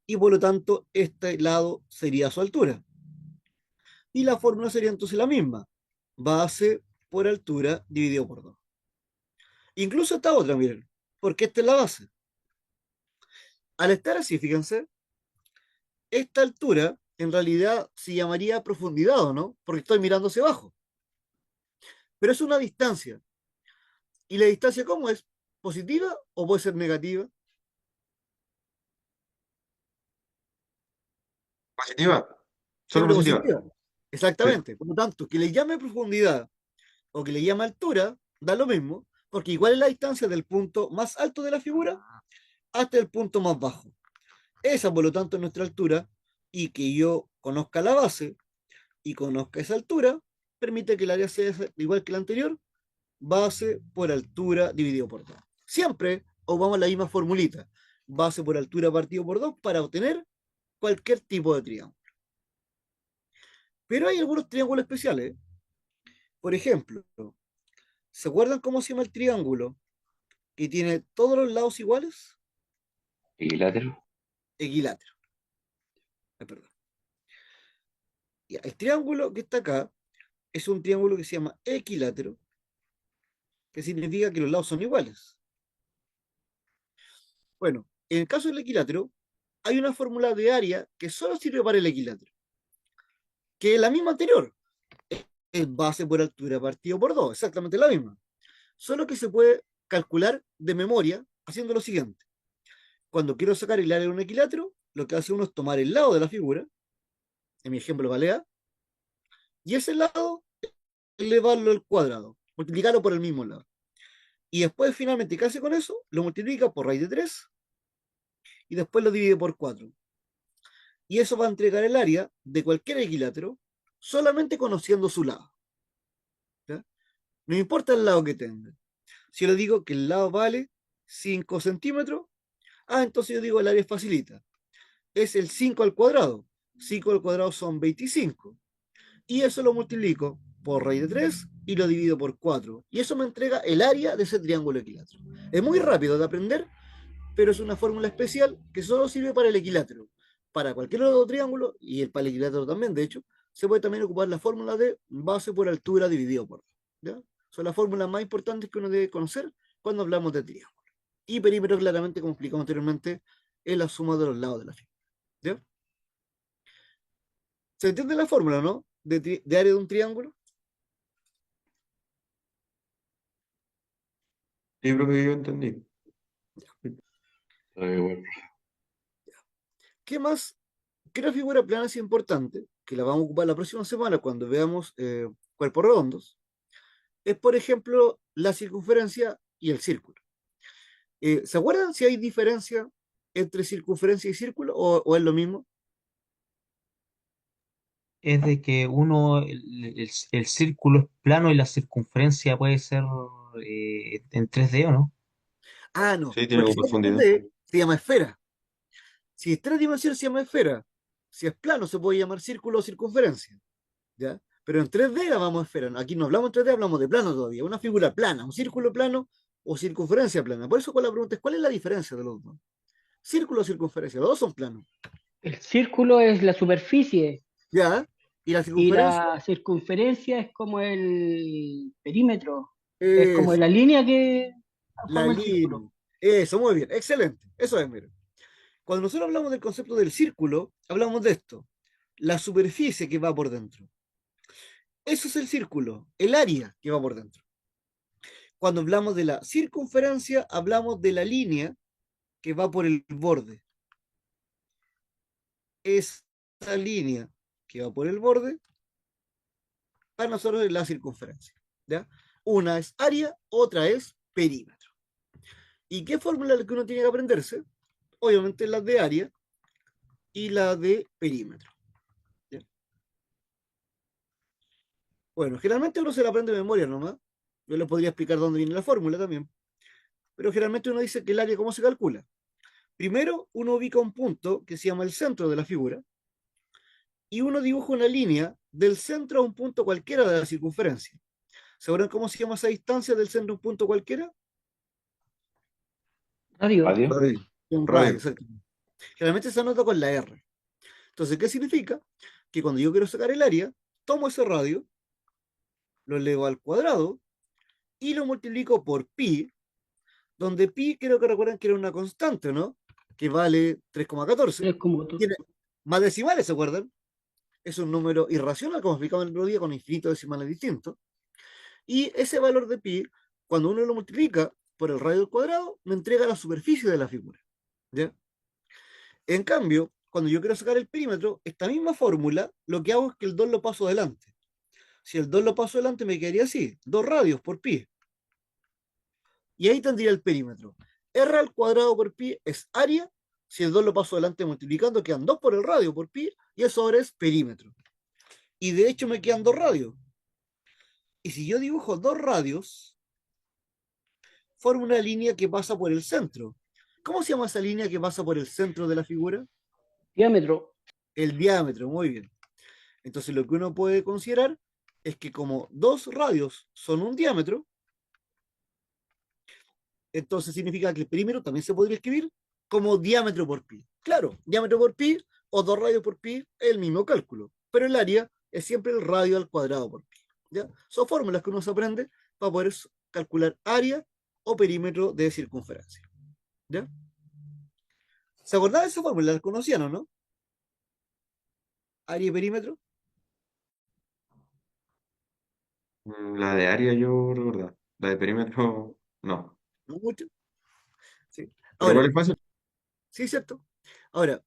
y por lo tanto este lado sería su altura. Y la fórmula sería entonces la misma, base por altura dividido por 2. Incluso esta otra, miren, porque esta es la base. Al estar así, fíjense, esta altura en realidad se llamaría profundidad, ¿o no? Porque estoy mirando hacia abajo. Pero es una distancia. ¿Y la distancia cómo es? ¿Positiva o puede ser negativa? Positiva, solo Siempre positiva. positiva. Sí. Exactamente. Por lo tanto, que le llame profundidad o que le llame altura, da lo mismo, porque igual es la distancia del punto más alto de la figura hasta el punto más bajo. Esa, por lo tanto, es nuestra altura, y que yo conozca la base y conozca esa altura, permite que el área sea igual que la anterior, base por altura dividido por 2. Siempre ocupamos la misma formulita, base por altura partido por 2, para obtener cualquier tipo de triángulo. Pero hay algunos triángulos especiales. Por ejemplo, ¿se acuerdan cómo se llama el triángulo que tiene todos los lados iguales? Equilátero. Equilátero. Perdón. Ya, el triángulo que está acá es un triángulo que se llama equilátero, que significa que los lados son iguales. Bueno, en el caso del equilátero, hay una fórmula de área que solo sirve para el equilátero, que es la misma anterior. Es base por altura partido por 2, exactamente la misma. Solo que se puede calcular de memoria haciendo lo siguiente. Cuando quiero sacar el área de un equilátero, lo que hace uno es tomar el lado de la figura, en mi ejemplo vale A, y ese lado elevarlo al cuadrado, multiplicarlo por el mismo lado. Y después finalmente, ¿qué hace con eso? Lo multiplica por raíz de 3 y después lo divide por 4. Y eso va a entregar el área de cualquier equilátero solamente conociendo su lado. ¿Ya? No importa el lado que tenga. Si yo le digo que el lado vale 5 centímetros, entonces yo digo el área es facilita. Es el 5 al cuadrado. 5 al cuadrado son 25. Y eso lo multiplico por raíz de 3 y lo divido por 4. Y eso me entrega el área de ese triángulo equilátero. Es muy rápido de aprender, pero es una fórmula especial que solo sirve para el equilátero. Para cualquier otro triángulo, y para el equilátero también, de hecho, se puede también ocupar la fórmula de base por altura dividido por 2. ¿Ya? Son las fórmulas más importantes que uno debe conocer cuando hablamos de triángulo. Y perímetro, claramente, como explicamos anteriormente, es la suma de los lados de la figura. ¿Ya? ¿Se entiende la fórmula, no? De área de un triángulo. Sí, profe, yo entendí. Bueno, ¿Qué más? ¿Qué una figura plana es importante? Que la vamos a ocupar la próxima semana cuando veamos cuerpos redondos. Es, por ejemplo, la circunferencia y el círculo. ¿Se acuerdan si hay diferencia entre circunferencia y círculo o es lo mismo? Es de que uno, el círculo es plano y la circunferencia puede ser en 3D, ¿o no? No, Sí, tiene porque como si es profundidad. 3D, se llama esfera. Si es 3 dimensiones, se llama esfera. Si es plano, se puede llamar círculo o circunferencia. ¿Ya? Pero en 3D la vamos a esfera. Aquí no hablamos en 3D, hablamos de plano todavía. Una figura plana, un círculo plano o circunferencia plana. Por eso con la pregunta es, ¿cuál es la diferencia de los dos? Círculo o circunferencia, los dos son planos. El círculo es la superficie ¿Ya? Y la y circunferencia la circunferencia es como el perímetro, es como es la línea que la forma el círculo. línea. Eso, muy bien, excelente. Eso es, mira. Cuando nosotros hablamos del concepto del círculo, hablamos de esto, la superficie que va por dentro. Eso es el círculo, el área que va por dentro. Cuando hablamos de la circunferencia, hablamos de la línea que va por el borde. Esa línea que va por el borde, para nosotros es la circunferencia. ¿Ya? Una es área, otra es perímetro. ¿Y qué fórmula es la que uno tiene que aprenderse? Obviamente la de área y la de perímetro. ¿Ya? Bueno, generalmente uno se la aprende de memoria nomás. Yo les podría explicar dónde viene la fórmula también. Pero generalmente uno dice que el área, ¿cómo se calcula? Primero, uno ubica un punto que se llama el centro de la figura y uno dibuja una línea del centro a un punto cualquiera de la circunferencia. ¿Sabrán cómo se llama esa distancia del centro a un punto cualquiera? Radio. radio. Radio. Un radio, exactamente. Generalmente se anota con la R. Entonces, ¿qué significa? Que cuando yo quiero sacar el área, tomo ese radio, lo elevo al cuadrado y lo multiplico por pi, donde pi creo que recuerdan que era una constante, ¿no? Que vale 3,14. Es como tú. Tiene más decimales, ¿se acuerdan? es un número irracional, como explicaba el otro día, con infinitos decimales distintos. Y ese valor de pi, cuando uno lo multiplica por el radio al cuadrado, me entrega la superficie de la figura. ¿Ya? En cambio, cuando yo quiero sacar el perímetro, esta misma fórmula, lo que hago es que el 2 lo paso adelante. Si el 2 lo paso adelante, me quedaría así, 2 radios por pi. Y ahí tendría el perímetro. R al cuadrado por pi es área. Si el 2 lo paso adelante multiplicando, quedan 2 por el radio por pi, y eso ahora es perímetro. Y de hecho me quedan 2 radios. Y si yo dibujo 2 radios, formo una línea que pasa por el centro. ¿Cómo se llama esa línea que pasa por el centro de la figura? Diámetro. El diámetro, muy bien. Entonces lo que uno puede considerar es que como 2 radios son un diámetro, entonces significa que el perímetro también se podría escribir como diámetro por pi. Claro, diámetro por pi o 2 radios por pi es el mismo cálculo, pero el área es siempre el radio al cuadrado por pi. ¿Ya? Son fórmulas que uno se aprende para poder calcular área o perímetro de circunferencia. ¿Ya? ¿Se acordaban de esa fórmula? ¿Las conocían o no? Área y perímetro. La de área yo recordaba. La de perímetro, no. No mucho. Sí. Pero Ahora, igual es fácil. sí, cierto. Ahora,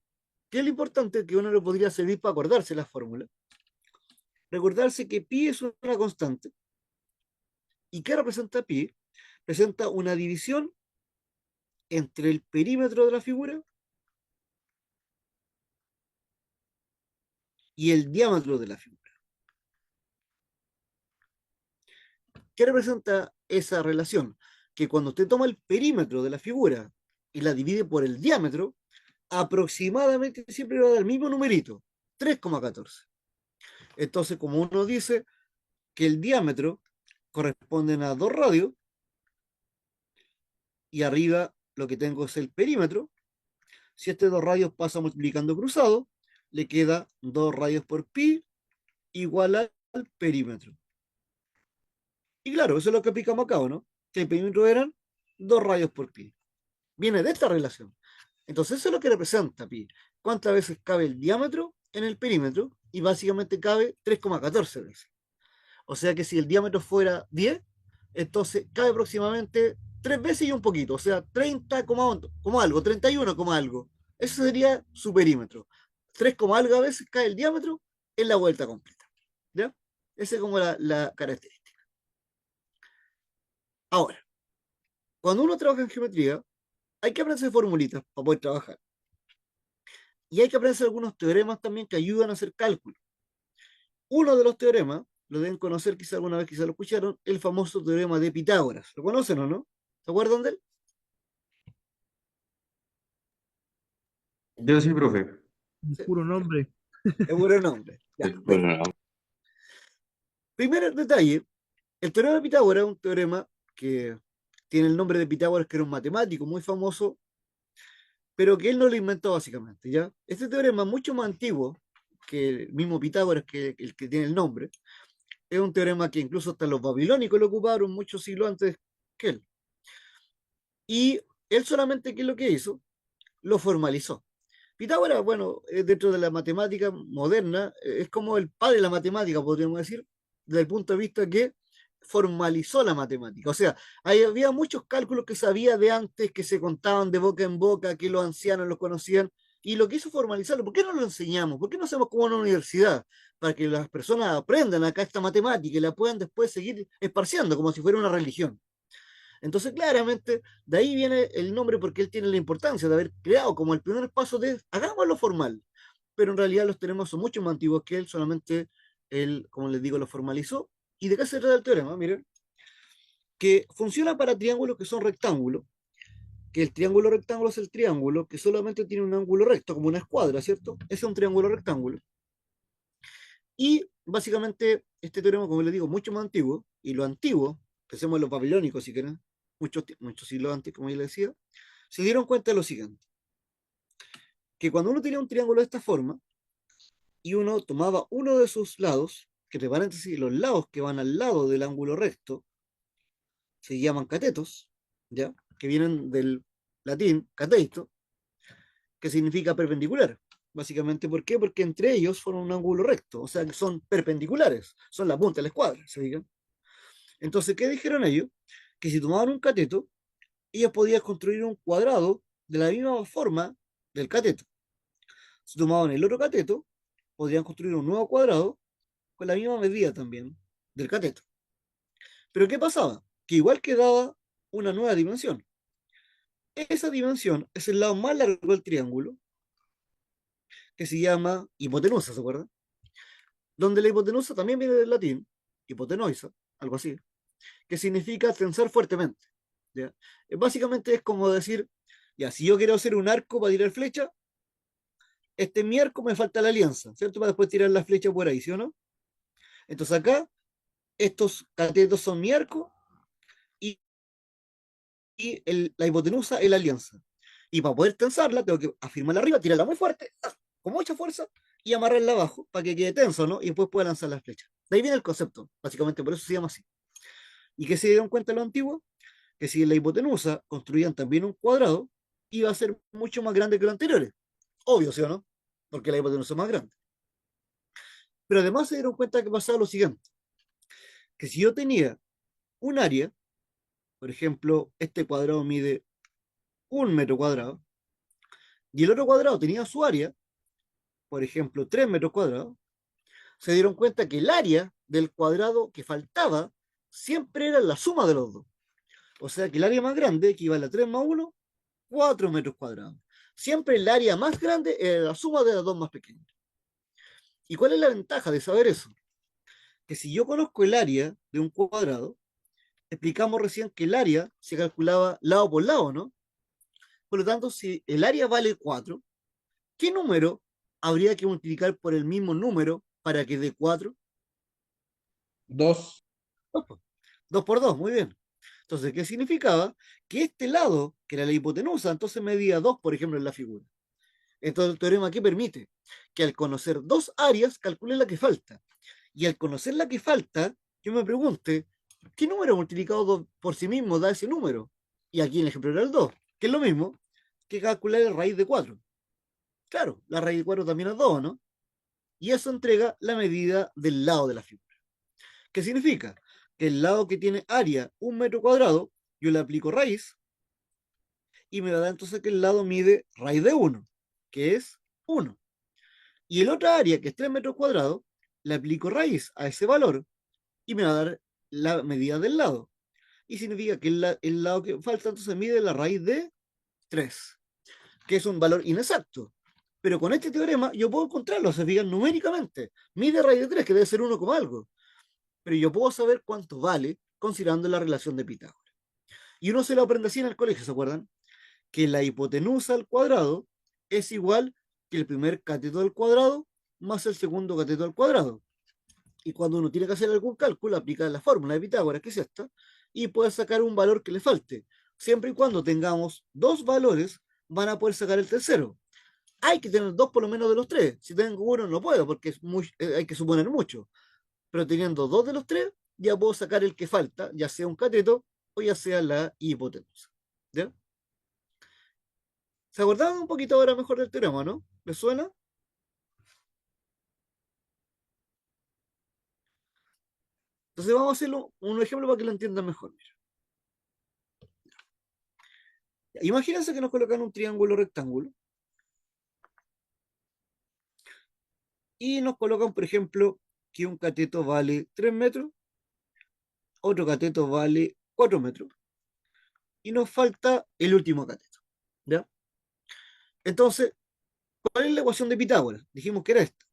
¿qué es lo importante que uno lo podría servir para acordarse la fórmula? Recordarse que pi es una constante. ¿Y qué representa pi? Presenta una división entre el perímetro de la figura y el diámetro de la figura. ¿Qué representa esa relación? Que cuando usted toma el perímetro de la figura y la divide por el diámetro, aproximadamente siempre va a dar el mismo numerito, 3,14. Entonces, como uno dice que el diámetro corresponde a 2 radios y arriba lo que tengo es el perímetro, si este 2 radios pasa multiplicando cruzado, le queda 2 radios por pi igual al perímetro. Y claro, eso es lo que aplicamos acá, ¿no? Que el perímetro eran 2 radios por pi. Viene de esta relación. Entonces eso es lo que representa pi. ¿Cuántas veces cabe el diámetro en el perímetro? Y básicamente cabe 3,14 veces. O sea que si el diámetro fuera 10, entonces cabe aproximadamente 3 veces y un poquito. O sea, 30, como algo, 31, como algo. Ese sería su perímetro. 3, algo veces cae el diámetro en la vuelta completa. ¿Ya? Esa es como la característica. Ahora, cuando uno trabaja en geometría, hay que aprenderse formulitas para poder trabajar. Y hay que aprenderse algunos teoremas también que ayudan a hacer cálculos. Uno de los teoremas, lo deben conocer quizá alguna vez, quizá lo escucharon, el famoso teorema de Pitágoras. ¿Lo conocen o no? ¿Se acuerdan de él? Yo sí, profe. Un Sí, puro nombre. es buen nombre. Ya, Bueno, no. primer detalle, el teorema de Pitágoras es un teorema que tiene el nombre de Pitágoras, que era un matemático muy famoso, pero que él no lo inventó básicamente, ¿ya? Este teorema es mucho más antiguo que el mismo Pitágoras, que el que tiene el nombre. Es un teorema que incluso hasta los babilónicos lo ocuparon muchos siglos antes que él. Y él solamente, ¿qué es lo que hizo? Lo formalizó. Pitágoras, bueno, dentro de la matemática moderna, es como el padre de la matemática, podríamos decir, desde el punto de vista que formalizó la matemática. O sea, había muchos cálculos que sabía de antes, que se contaban de boca en boca, que los ancianos los conocían, y lo que hizo formalizarlo. ¿Por qué no lo enseñamos? ¿Por qué no hacemos como una universidad? Para que las personas aprendan acá esta matemática y la puedan después seguir esparciendo como si fuera una religión. Entonces, claramente, de ahí viene el nombre porque él tiene la importancia de haber creado como el primer paso de hagámoslo formal. Pero en realidad los tenemos son mucho más antiguos que él, solamente él, como les digo, lo formalizó. ¿Y de qué se trata el teorema? Miren, que funciona para triángulos que son rectángulos, que el triángulo rectángulo es el triángulo que solamente tiene un ángulo recto, como una escuadra, ¿cierto? Ese es un triángulo rectángulo. Y básicamente este teorema, como les digo, mucho más antiguo, y lo antiguo, pensemos en los babilónicos si quieren, muchos siglos antes, como ya les decía, se dieron cuenta de lo siguiente, que cuando uno tenía un triángulo de esta forma, y uno tomaba uno de sus lados, que entre paréntesis, los lados que van al lado del ángulo recto, se llaman catetos, ¿ya? Que vienen del latín cateito, que significa perpendicular. Básicamente, ¿por qué? Porque entre ellos forman un ángulo recto, o sea que son perpendiculares, son la punta de la escuadra, ¿se fijan? Entonces, ¿qué dijeron ellos? Que si tomaban un cateto, ellos podían construir un cuadrado de la misma forma del cateto. Si tomaban el otro cateto, podrían construir un nuevo cuadrado con la misma medida también del cateto. Pero ¿qué pasaba? Que igual quedaba una nueva dimensión. Esa dimensión es el lado más largo del triángulo, que se llama hipotenusa, ¿se acuerdan? Donde la hipotenusa también viene del latín, hipotenoisa, algo así, que significa tensar fuertemente. ¿Ya? Básicamente es como decir, ya, si yo quiero hacer un arco para tirar flecha, este es mi arco, me falta la alianza, ¿cierto? Para después tirar la flecha por ahí, ¿sí o no? Entonces acá, estos catetos son mi arco y, la hipotenusa es la alianza. Y para poder tensarla, tengo que afirmarla arriba, tirarla muy fuerte, con mucha fuerza, y amarrarla abajo para que quede tenso, ¿no? Y después pueda lanzar las flechas. De ahí viene el concepto, básicamente, por eso se llama así. ¿Y qué se dieron cuenta los antiguos? Que si en la hipotenusa construían también un cuadrado, iba a ser mucho más grande que los anteriores. Obvio, ¿sí o no? Porque la hipotenusa es más grande. Pero además se dieron cuenta que pasaba lo siguiente, que si yo tenía un área, por ejemplo, este cuadrado mide 1 metro cuadrado, y el otro cuadrado tenía su área, por ejemplo, 3 metros cuadrados, se dieron cuenta que el área del cuadrado que faltaba siempre era la suma de los dos. O sea que el área más grande equivale a 3 más 1, 4 metros cuadrados. Siempre el área más grande era la suma de las dos más pequeñas. ¿Y cuál es la ventaja de saber eso? Que si yo conozco el área de un cuadrado, explicamos recién que el área se calculaba lado por lado, ¿no? Por lo tanto, si el área vale 4, ¿qué número habría que multiplicar por el mismo número para que dé 4? 2. 2 por 2, muy bien. Entonces, ¿qué significaba? Que este lado, que era la hipotenusa, entonces medía 2, por ejemplo, en la figura. Entonces, el teorema que permite que al conocer dos áreas, calcule la que falta. Y al conocer la que falta, yo me pregunte, ¿qué número multiplicado por sí mismo da ese número? Y aquí en el ejemplo era el 2, que es lo mismo que calcular la raíz de 4. Claro, la raíz de 4 también es 2, ¿no? Y eso entrega la medida del lado de la figura. ¿Qué significa? Que el lado que tiene área 1 metro cuadrado, yo le aplico raíz y me da entonces que el lado mide raíz de 1, que es 1. Y el otro área, que es 3 metros cuadrados, le aplico raíz a ese valor y me va a dar la medida del lado. Y significa que el lado que falta entonces mide la raíz de 3, que es un valor inexacto. Pero con este teorema yo puedo encontrarlo, se fijan numéricamente. Mide raíz de 3, que debe ser 1, algo. Pero yo puedo saber cuánto vale considerando la relación de Pitágoras. Y uno se lo aprende así en el colegio, ¿se acuerdan? Que la hipotenusa al cuadrado es igual que el primer cateto al cuadrado más el segundo cateto al cuadrado. Y cuando uno tiene que hacer algún cálculo, aplica la fórmula de Pitágoras, que es esta, y puede sacar un valor que le falte. Siempre y cuando tengamos dos valores, van a poder sacar el tercero. Hay que tener dos por lo menos de los tres. Si tengo uno, no puedo, porque hay que suponer mucho. Pero teniendo dos de los tres, ya puedo sacar el que falta, ya sea un cateto o ya sea la hipotenusa. ¿Ya? ¿Se acordaban un poquito ahora mejor del teorema, no? ¿Les suena? Entonces vamos a hacerlo un ejemplo para que lo entiendan mejor. Mira. Imagínense que nos colocan un triángulo rectángulo y nos colocan, por ejemplo, que un cateto vale 3 metros, otro cateto vale 4 metros y nos falta el último cateto. ¿Ya? Entonces, ¿cuál es la ecuación de Pitágoras? Dijimos que era esta,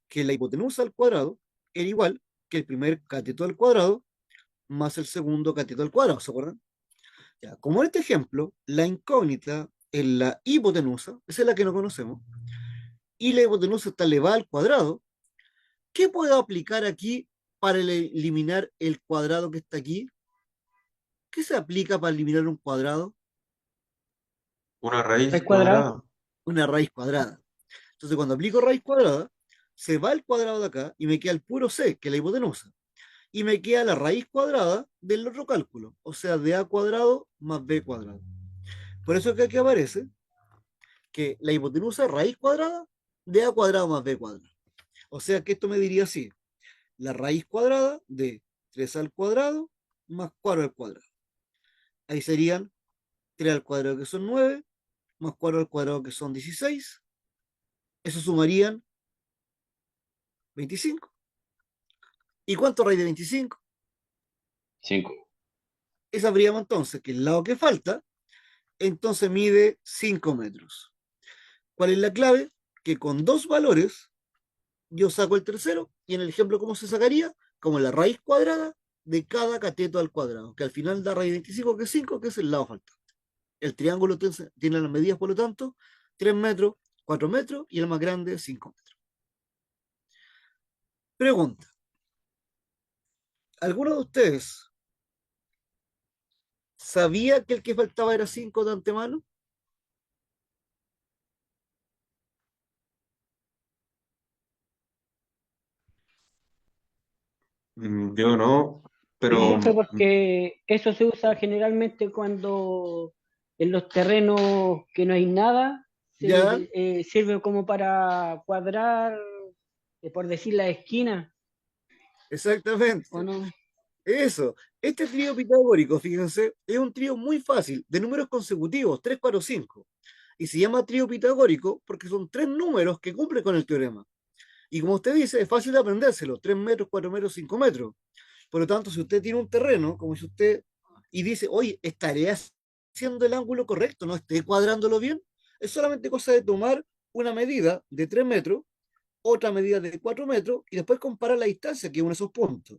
que la hipotenusa al cuadrado era igual que el primer cateto al cuadrado más el segundo cateto al cuadrado, ¿se acuerdan? Ya, como en este ejemplo, la incógnita es la hipotenusa, esa es la que no conocemos, y la hipotenusa está elevada al cuadrado, ¿qué puedo aplicar aquí para eliminar el cuadrado que está aquí? ¿Qué se aplica para eliminar un cuadrado? Una raíz ¿Raíz cuadrada? cuadrada. Una raíz cuadrada. Entonces, cuando aplico raíz cuadrada, se va el cuadrado de acá y me queda el puro c, que es la hipotenusa. Y me queda la raíz cuadrada del otro cálculo, o sea, de a cuadrado más b cuadrado. Por eso es que aquí aparece que la hipotenusa es raíz cuadrada de a cuadrado más b cuadrado. O sea que esto me diría así, la raíz cuadrada de 3 al cuadrado más 4 al cuadrado. Ahí serían 3 al cuadrado que son 9, más 4 al cuadrado que son 16. Eso sumarían 25. ¿Y cuánto raíz de 25? 5. Y sabríamos entonces que el lado que falta, entonces mide 5 metros. ¿Cuál es la clave? Que con dos valores yo saco el tercero, y en el ejemplo, ¿cómo se sacaría? Como la raíz cuadrada de cada cateto al cuadrado, que al final da raíz de 25, que es 5, que es el lado faltante. El triángulo tiene las medidas, por lo tanto, 3 metros, 4 metros, y el más grande, 5 metros. Pregunta. ¿Alguno de ustedes sabía que el que faltaba era 5 de antemano? Yo no, Sí, pero profe, porque eso se usa generalmente cuando en los terrenos que no hay nada, ¿Ya? sirve como para cuadrar, por decir, la esquina, Exactamente. ¿o no? Eso. Este trío pitagórico, fíjense, es un trío muy fácil, de números consecutivos, 3, 4, 5. Y se llama trío pitagórico porque son 3 números que cumplen con el teorema. Y como usted dice, es fácil de aprendérselo, 3 metros, 4 metros, 5 metros. Por lo tanto, si usted tiene un terreno, como dice usted, y dice, oye, estaré haciendo el ángulo correcto, no esté cuadrándolo bien, es solamente cosa de tomar una medida de 3 metros, otra medida de 4 metros, y después comparar la distancia que une esos puntos.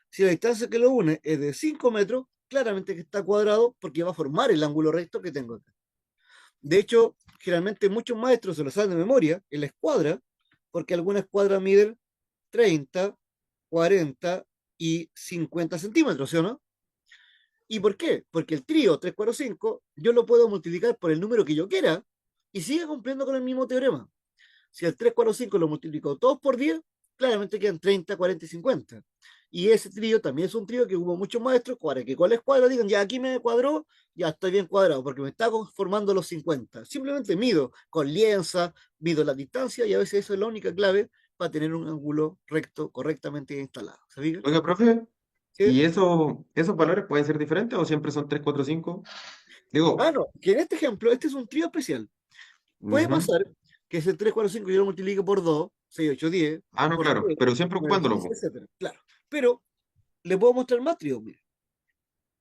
Si la distancia que lo une es de 5 metros, claramente que está cuadrado porque va a formar el ángulo recto que tengo acá. De hecho, generalmente muchos maestros se lo saben de memoria en la escuadra, porque algunas escuadras miden 30, 40 y 50 centímetros, ¿sí o no? ¿Y por qué? Porque el trío 3, 4, 5 yo lo puedo multiplicar por el número que yo quiera y sigue cumpliendo con el mismo teorema. Si el 3, 4, 5 lo multiplico todos por 10, claramente quedan 30, 40 y 50. Y ese trío también es un trío que hubo muchos maestros para que con la escuadra digan, ya aquí me cuadró, ya estoy bien cuadrado, porque me está formando los 50. Simplemente mido con lienza, mido la distancia y a veces eso es la única clave para tener un ángulo recto correctamente instalado. ¿Sabía? oiga, profe, ¿Sí? ¿y esos valores pueden ser diferentes o siempre son 3, 4, 5? Ah, Digo, no, que en este ejemplo, este es un trío especial. Puede ujú. pasar que ese 3, 4, 5 yo lo multiplique por 2, 6, 8, 10, Ah, no, por claro, 3, pero siempre 9, ocupándolo, 15, po. etcétera. Claro. Pero le puedo mostrar más tríos, mire.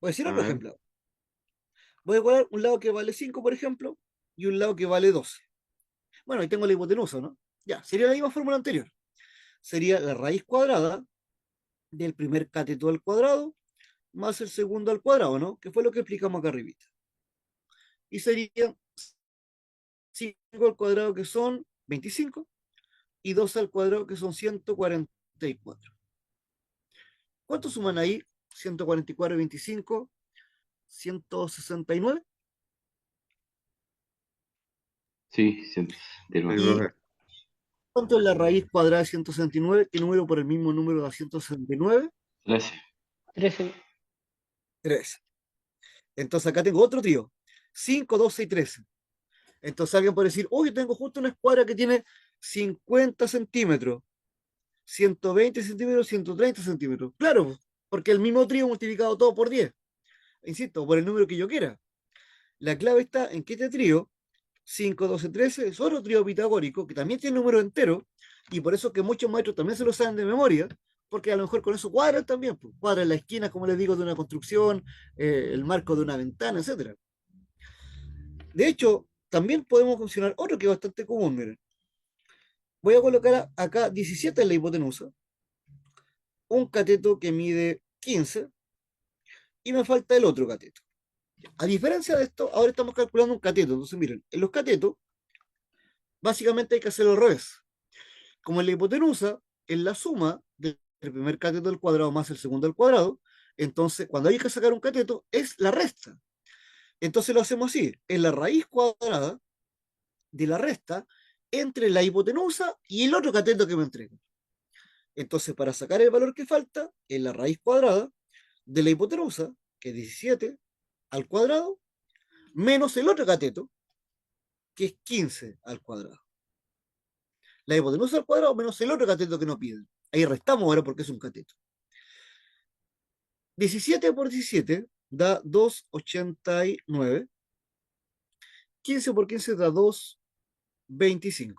Voy a decir A otro ver, ejemplo. Voy a poner un lado que vale 5, por ejemplo, y un lado que vale 12. Bueno, ahí tengo la hipotenusa, ¿no? Ya, sería la misma fórmula anterior. Sería la raíz cuadrada del primer cateto al cuadrado más el segundo al cuadrado, ¿no? Que fue lo que explicamos acá arribita. Y sería 5 al cuadrado que son 25 y 2 al cuadrado que son 144. ¿Cuánto suman ahí? 144 y 25, 169. Sí, sí, 169. ¿Y profe. cuánto es la raíz cuadrada de 169? ¿Qué número por el mismo número da 169? 13. 13. 13. Entonces acá tengo otro trío. 5, 12 y 13. Entonces alguien puede decir, uy, tengo justo una escuadra que tiene 50 centímetros, 120 centímetros, 130 centímetros. Claro, porque el mismo trío multiplicado todo por 10. Insisto, por el número que yo quiera. La clave está en que este trío, 5, 12, 13, es otro trío pitagórico que también tiene número entero, y por eso que muchos maestros también se lo saben de memoria, porque a lo mejor con eso cuadran también, pues, cuadran la esquina, como les digo, de una construcción, el marco de una ventana, etcétera. De hecho, también podemos funcionar otro que es bastante común, miren. Voy a colocar acá 17 en la hipotenusa, un cateto que mide 15 y me falta el otro cateto. A diferencia de esto, ahora estamos calculando un cateto. Entonces, miren, en los catetos, básicamente hay que hacerlo al revés. Como en la hipotenusa, en la suma del primer cateto al cuadrado más el segundo al cuadrado, entonces cuando hay que sacar un cateto, es la resta. Entonces lo hacemos así, es la raíz cuadrada de la resta entre la hipotenusa y el otro cateto que me entrega. Entonces, para sacar el valor que falta, es la raíz cuadrada de la hipotenusa, que es 17, al cuadrado, menos el otro cateto, que es 15 al cuadrado. La hipotenusa al cuadrado menos el otro cateto que nos piden. Ahí restamos ahora porque es un cateto. 17 por 17 da 2,89. 15 por 15 da 2,25.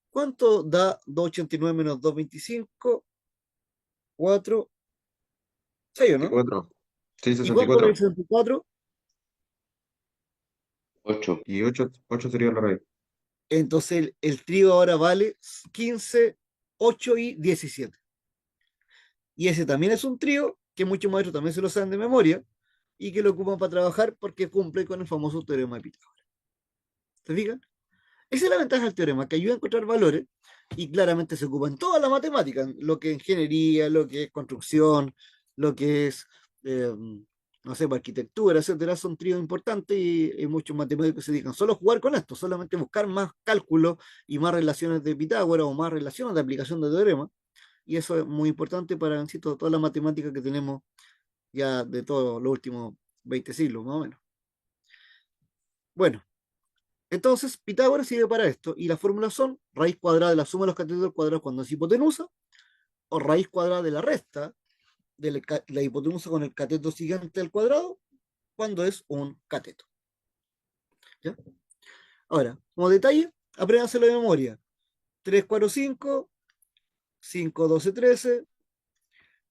¿Cuánto da 2,89 menos 2,25? 4, 6, ¿o no? 64. Sí, ¿Y cuánto da 64. 64? 8. Y 8 sería la raíz. Entonces el trío ahora vale 15, 8 y 17. Y ese también es un trío que muchos maestros también se lo saben de memoria y que lo ocupan para trabajar porque cumple con el famoso teorema de Pitágoras. ¿Te fijas? Esa es la ventaja del teorema, que ayuda a encontrar valores y claramente se ocupa en toda la matemática, lo que es ingeniería, lo que es construcción, lo que es, eh, no sé, arquitectura, etcétera. Son tríos importantes y muchos matemáticos se dedican solo a jugar con esto, solamente buscar más cálculos y más relaciones de Pitágoras o más relaciones de aplicación de teorema. Y eso es muy importante para, insisto, toda la matemática que tenemos ya de todos los últimos 20 siglos, más o menos. Bueno, entonces Pitágoras sirve para esto, y las fórmulas son raíz cuadrada de la suma de los catetos cuadrados cuando es hipotenusa, o raíz cuadrada de la resta de la hipotenusa con el cateto siguiente al cuadrado cuando es un cateto. ¿Ya? Ahora, como detalle, apréndanselo de memoria. 3, 4, 5, 5, 12, 13,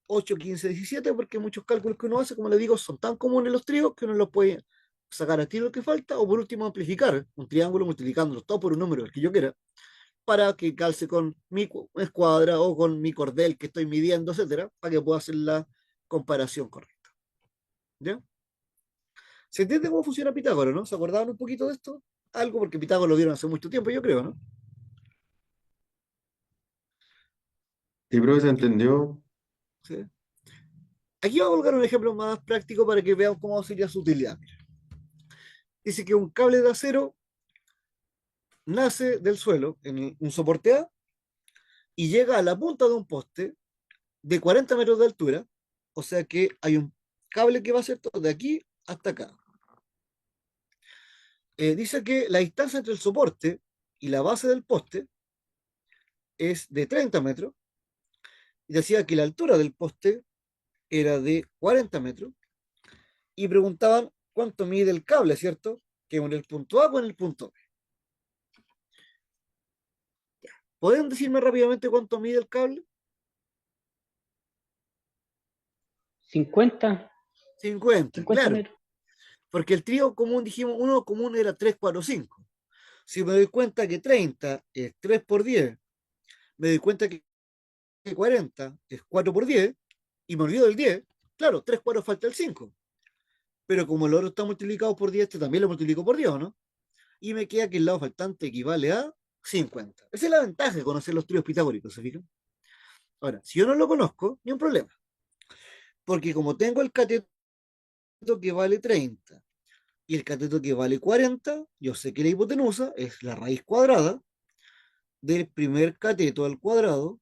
8, 15, 17, porque muchos cálculos que uno hace, como le digo, son tan comunes los tríos que uno los puede sacar a tiro lo que falta, o por último amplificar un triángulo multiplicándolo todo por un número el que yo quiera, para que calce con mi escuadra o con mi cordel que estoy midiendo, etcétera, para que pueda hacer la comparación correcta. ¿Ya? ¿Se entiende cómo funciona Pitágoras, no? ¿Se acordaban un poquito de esto? Algo porque Pitágoras lo vieron hace mucho tiempo, yo creo, ¿no? Sí, profe, se entendió. ¿Sí? Aquí voy a colocar un ejemplo más práctico para que vean cómo sería su utilidad. Mira. Dice que un cable de acero nace del suelo en un soporte A y llega a la punta de un poste de 40 metros de altura, o sea que hay un cable que va a ser todo de aquí hasta acá. Dice que la distancia entre el soporte y la base del poste es de 30 metros, y decía que la altura del poste era de 40 metros, y preguntaban cuánto mide el cable, ¿cierto? Que en el punto A con el punto B. ¿Pueden decirme rápidamente cuánto mide el cable? 50, 50, 50 claro, metros. porque el trío común, dijimos, uno común era 3, 4, 5. Si me doy cuenta que 30 es 3 por 10, me doy cuenta que 40 es 4 por 10, y me olvido del 10, claro, 3 4 falta el 5. Pero como el oro está multiplicado por 10, este también lo multiplico por 10, ¿no? Y me queda que el lado faltante equivale a 50. Esa es la ventaja de conocer los tríos pitagóricos, ¿se fijan? Ahora, si yo no lo conozco, ni un problema. Porque como tengo el cateto que vale 30 y el cateto que vale 40, yo sé que la hipotenusa es la raíz cuadrada del primer cateto al cuadrado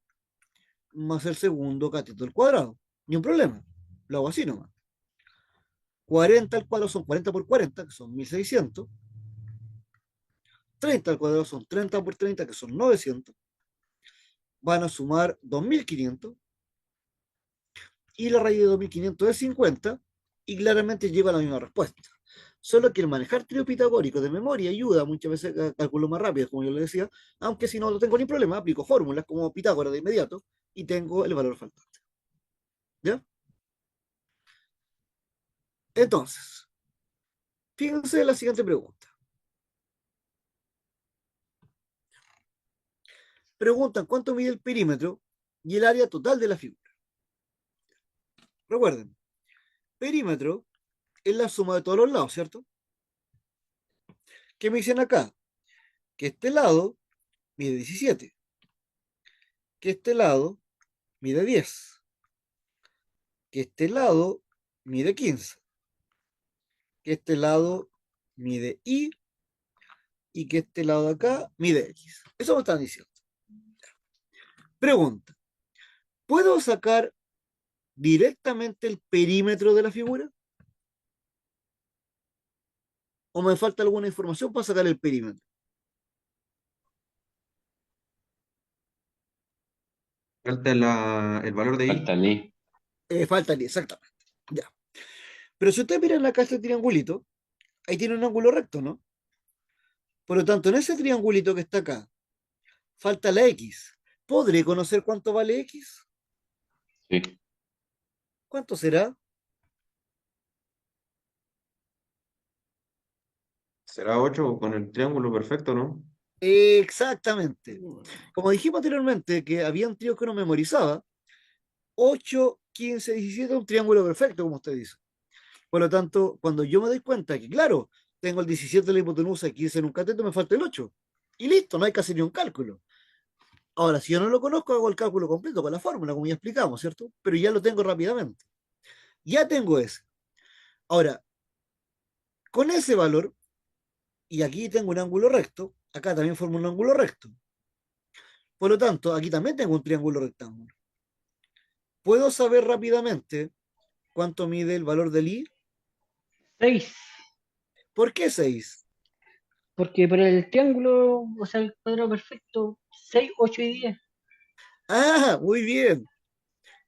más el segundo cateto al cuadrado. Ni un problema. Lo hago así nomás. 40 al cuadrado son 40 por 40, que son 1600. 30 al cuadrado son 30 por 30, que son 900. Van a sumar 2500. Y la raíz de 2500 es 50. Y claramente lleva a la misma respuesta. Solo que el manejar trío pitagórico de memoria ayuda muchas veces a cálculos más rápidos, como yo le decía, aunque si no lo tengo ni problema, aplico fórmulas como Pitágoras de inmediato y tengo el valor faltante. ¿Ya? Entonces, fíjense en la siguiente pregunta. Preguntan cuánto mide el perímetro y el área total de la figura. Recuerden, perímetro es la suma de todos los lados, ¿cierto? ¿Qué me dicen acá? Que este lado mide 17, que este lado mide 10, que este lado mide 15, que este lado mide y que este lado de acá mide X. Eso me están diciendo. Pregunta, ¿puedo sacar directamente el perímetro de la figura? ¿O me falta alguna información para sacar el perímetro? Falta el valor de Falta I. ley. Falta el exactamente. Ya. Pero si ustedes miran acá este triangulito, ahí tiene un ángulo recto, ¿no? Por lo tanto, en ese triangulito que está acá, falta la X. ¿Podré conocer cuánto vale X? Sí. ¿Cuánto será? Será 8 con el triángulo perfecto, ¿no? Exactamente. Como dijimos anteriormente, que habían tríos que uno memorizaba, 8, 15, 17, un triángulo perfecto, como usted dice. Por lo tanto, cuando yo me doy cuenta que, claro, tengo el 17 en la hipotenusa y 15 en un cateto, me falta el 8. Y listo, no hay que hacer ni un cálculo. Ahora, si yo no lo conozco, hago el cálculo completo con la fórmula, como ya explicamos, ¿cierto? Pero ya lo tengo rápidamente. Ya tengo ese. Ahora, con ese valor, y aquí tengo un ángulo recto, acá también formo un ángulo recto. Por lo tanto, aquí también tengo un triángulo rectángulo. ¿Puedo saber rápidamente cuánto mide el valor del I? 6. ¿Por qué 6? Porque por el triángulo, o sea, el cuadrado perfecto, 6, 8 y 10. Ah, muy bien.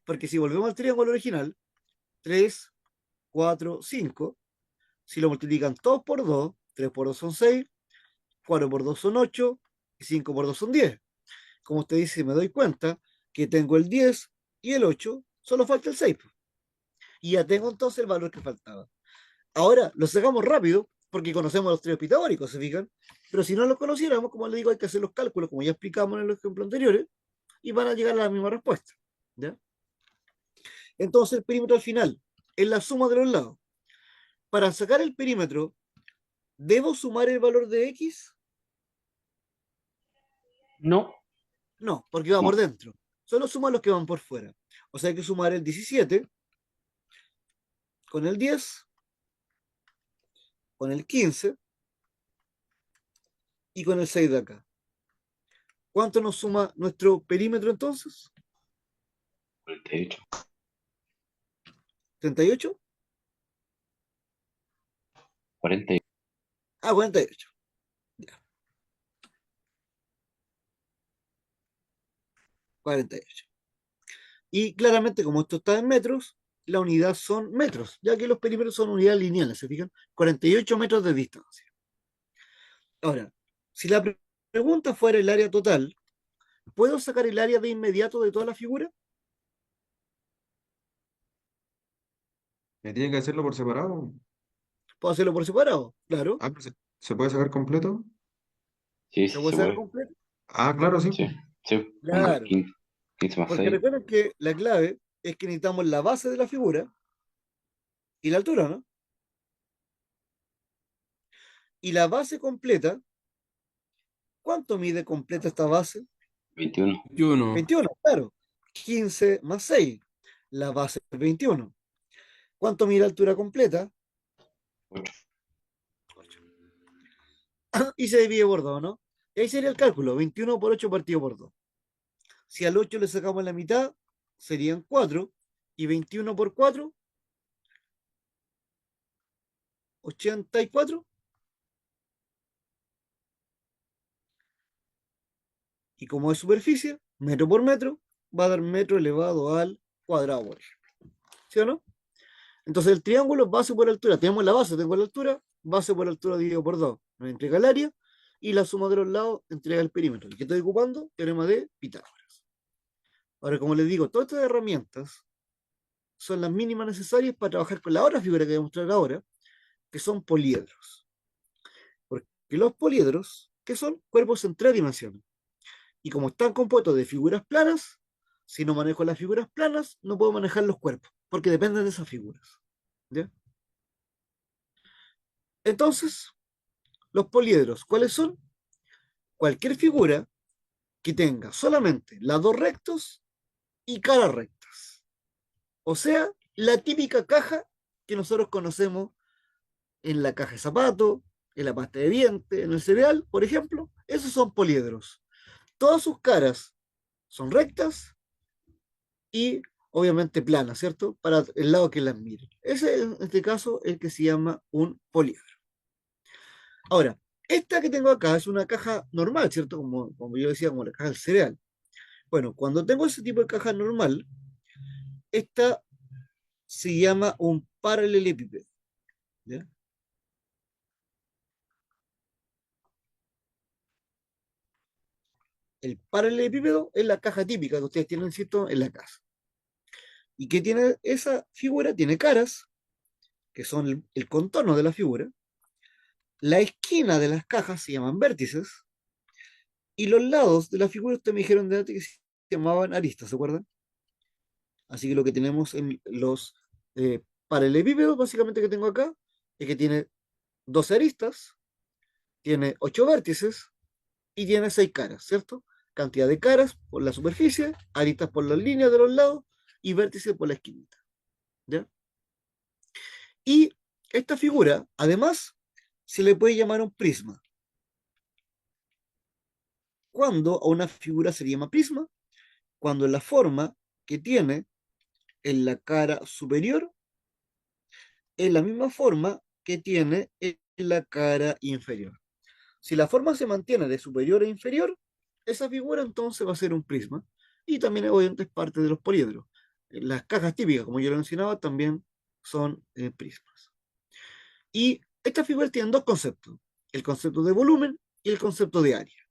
Porque si volvemos al triángulo original, 3, 4, 5, si lo multiplican todos por 2, 3 por 2 son 6, 4 por 2 son 8, y 5 por 2 son 10. Como usted dice, me doy cuenta que tengo el 10 y el 8, solo falta el 6. Y ya tengo entonces el valor que faltaba. Ahora lo sacamos rápido porque conocemos los tríos pitagóricos, ¿se fijan? Pero si no los conociéramos, como les digo, hay que hacer los cálculos, como ya explicamos en los ejemplos anteriores, y van a llegar a la misma respuesta. ¿Ya? Entonces el perímetro al final es la suma de los lados. Para sacar el perímetro, ¿debo sumar el valor de X? No, No, porque va por No. dentro. Solo suma los que van por fuera. O sea, hay que sumar el 17 con el 10, con el 15 y con el 6 de acá. ¿Cuánto nos suma nuestro perímetro entonces? 48. ¿38? 40. Ah, 48. Ya, 48. Y claramente, como esto está en metros, la unidad son metros, ya que los perímetros son unidades lineales, ¿se fijan? 48 metros de distancia. Ahora, si la pregunta fuera el área total, ¿puedo sacar el área de inmediato de toda la figura? ¿Me tiene que hacerlo por separado? ¿Puedo hacerlo por separado? Claro. Ah, pero ¿se puede sacar completo? Sí, ¿Se sí puede se sacar puede. completo? Ah, claro, sí, Sí, pues. sí. Claro. 15 más Porque 6. recuerden que la clave es que necesitamos la base de la figura y la altura, ¿no? Y la base completa, ¿cuánto mide completa esta base? 21. 21, claro. 15 más 6. La base es 21. ¿Cuánto mide la altura completa? 8. Y se divide por 2, ¿no? Y ahí sería el cálculo, 21 por 8 partido por 2. Si al 8 le sacamos la mitad, serían 4. Y 21 por 4, 84. Y como es superficie, metro por metro, va a dar metro elevado al cuadrado, por ejemplo. ¿Sí o no? Entonces el triángulo es base por altura. Tenemos la base, tengo la altura, base por altura dividido por 2. Nos entrega el área y la suma de los lados entrega el perímetro. ¿Y qué estoy ocupando? Teorema de Pitágoras. Ahora, como les digo, todas estas herramientas son las mínimas necesarias para trabajar con la otra figura que voy a mostrar ahora, que son poliedros. Porque los poliedros, ¿qué son? Cuerpos en tres dimensiones. Y como están compuestos de figuras planas, si no manejo las figuras planas, no puedo manejar los cuerpos, porque dependen de esas figuras. ¿Ya? Entonces, los poliedros, ¿cuáles son? Cualquier figura que tenga solamente lados rectos y caras rectas. O sea, la típica caja que nosotros conocemos en la caja de zapato, en la pasta de dientes, en el cereal, por ejemplo. Esos son poliedros. Todas sus caras son rectas y obviamente planas, ¿cierto? Para el lado que las mire. Ese, en este caso, es el que se llama un poliedro. Ahora, esta que tengo acá es una caja normal, ¿cierto? Como yo decía, como la caja del cereal. Bueno, cuando tengo ese tipo de caja normal, esta se llama un paralelepípedo, ¿ya? El paralelepípedo es la caja típica que ustedes tienen, ¿cierto?, en la casa. ¿Y qué tiene esa figura? Tiene caras, que son el contorno de la figura. La esquina de las cajas se llaman vértices. Y los lados de la figura, ustedes me dijeron de antes que se llamaban aristas, ¿se acuerdan? Así que lo que tenemos en los paralelepípedos, básicamente que tengo acá, es que tiene 12 aristas, tiene 8 vértices y tiene 6 caras, ¿cierto? Cantidad de caras por la superficie, aristas por las líneas de los lados y vértices por la esquinita, ¿ya? Y esta figura, además, se le puede llamar un prisma. ¿Cuándo a una figura se le llama prisma? Cuando la forma que tiene en la cara superior es la misma forma que tiene en la cara inferior. Si la forma se mantiene de superior a inferior, esa figura entonces va a ser un prisma. Y también obviamente es parte de los poliedros. Las cajas típicas, como yo lo mencionaba, también son prismas. Y estas figuras tienen dos conceptos, el concepto de volumen y el concepto de área.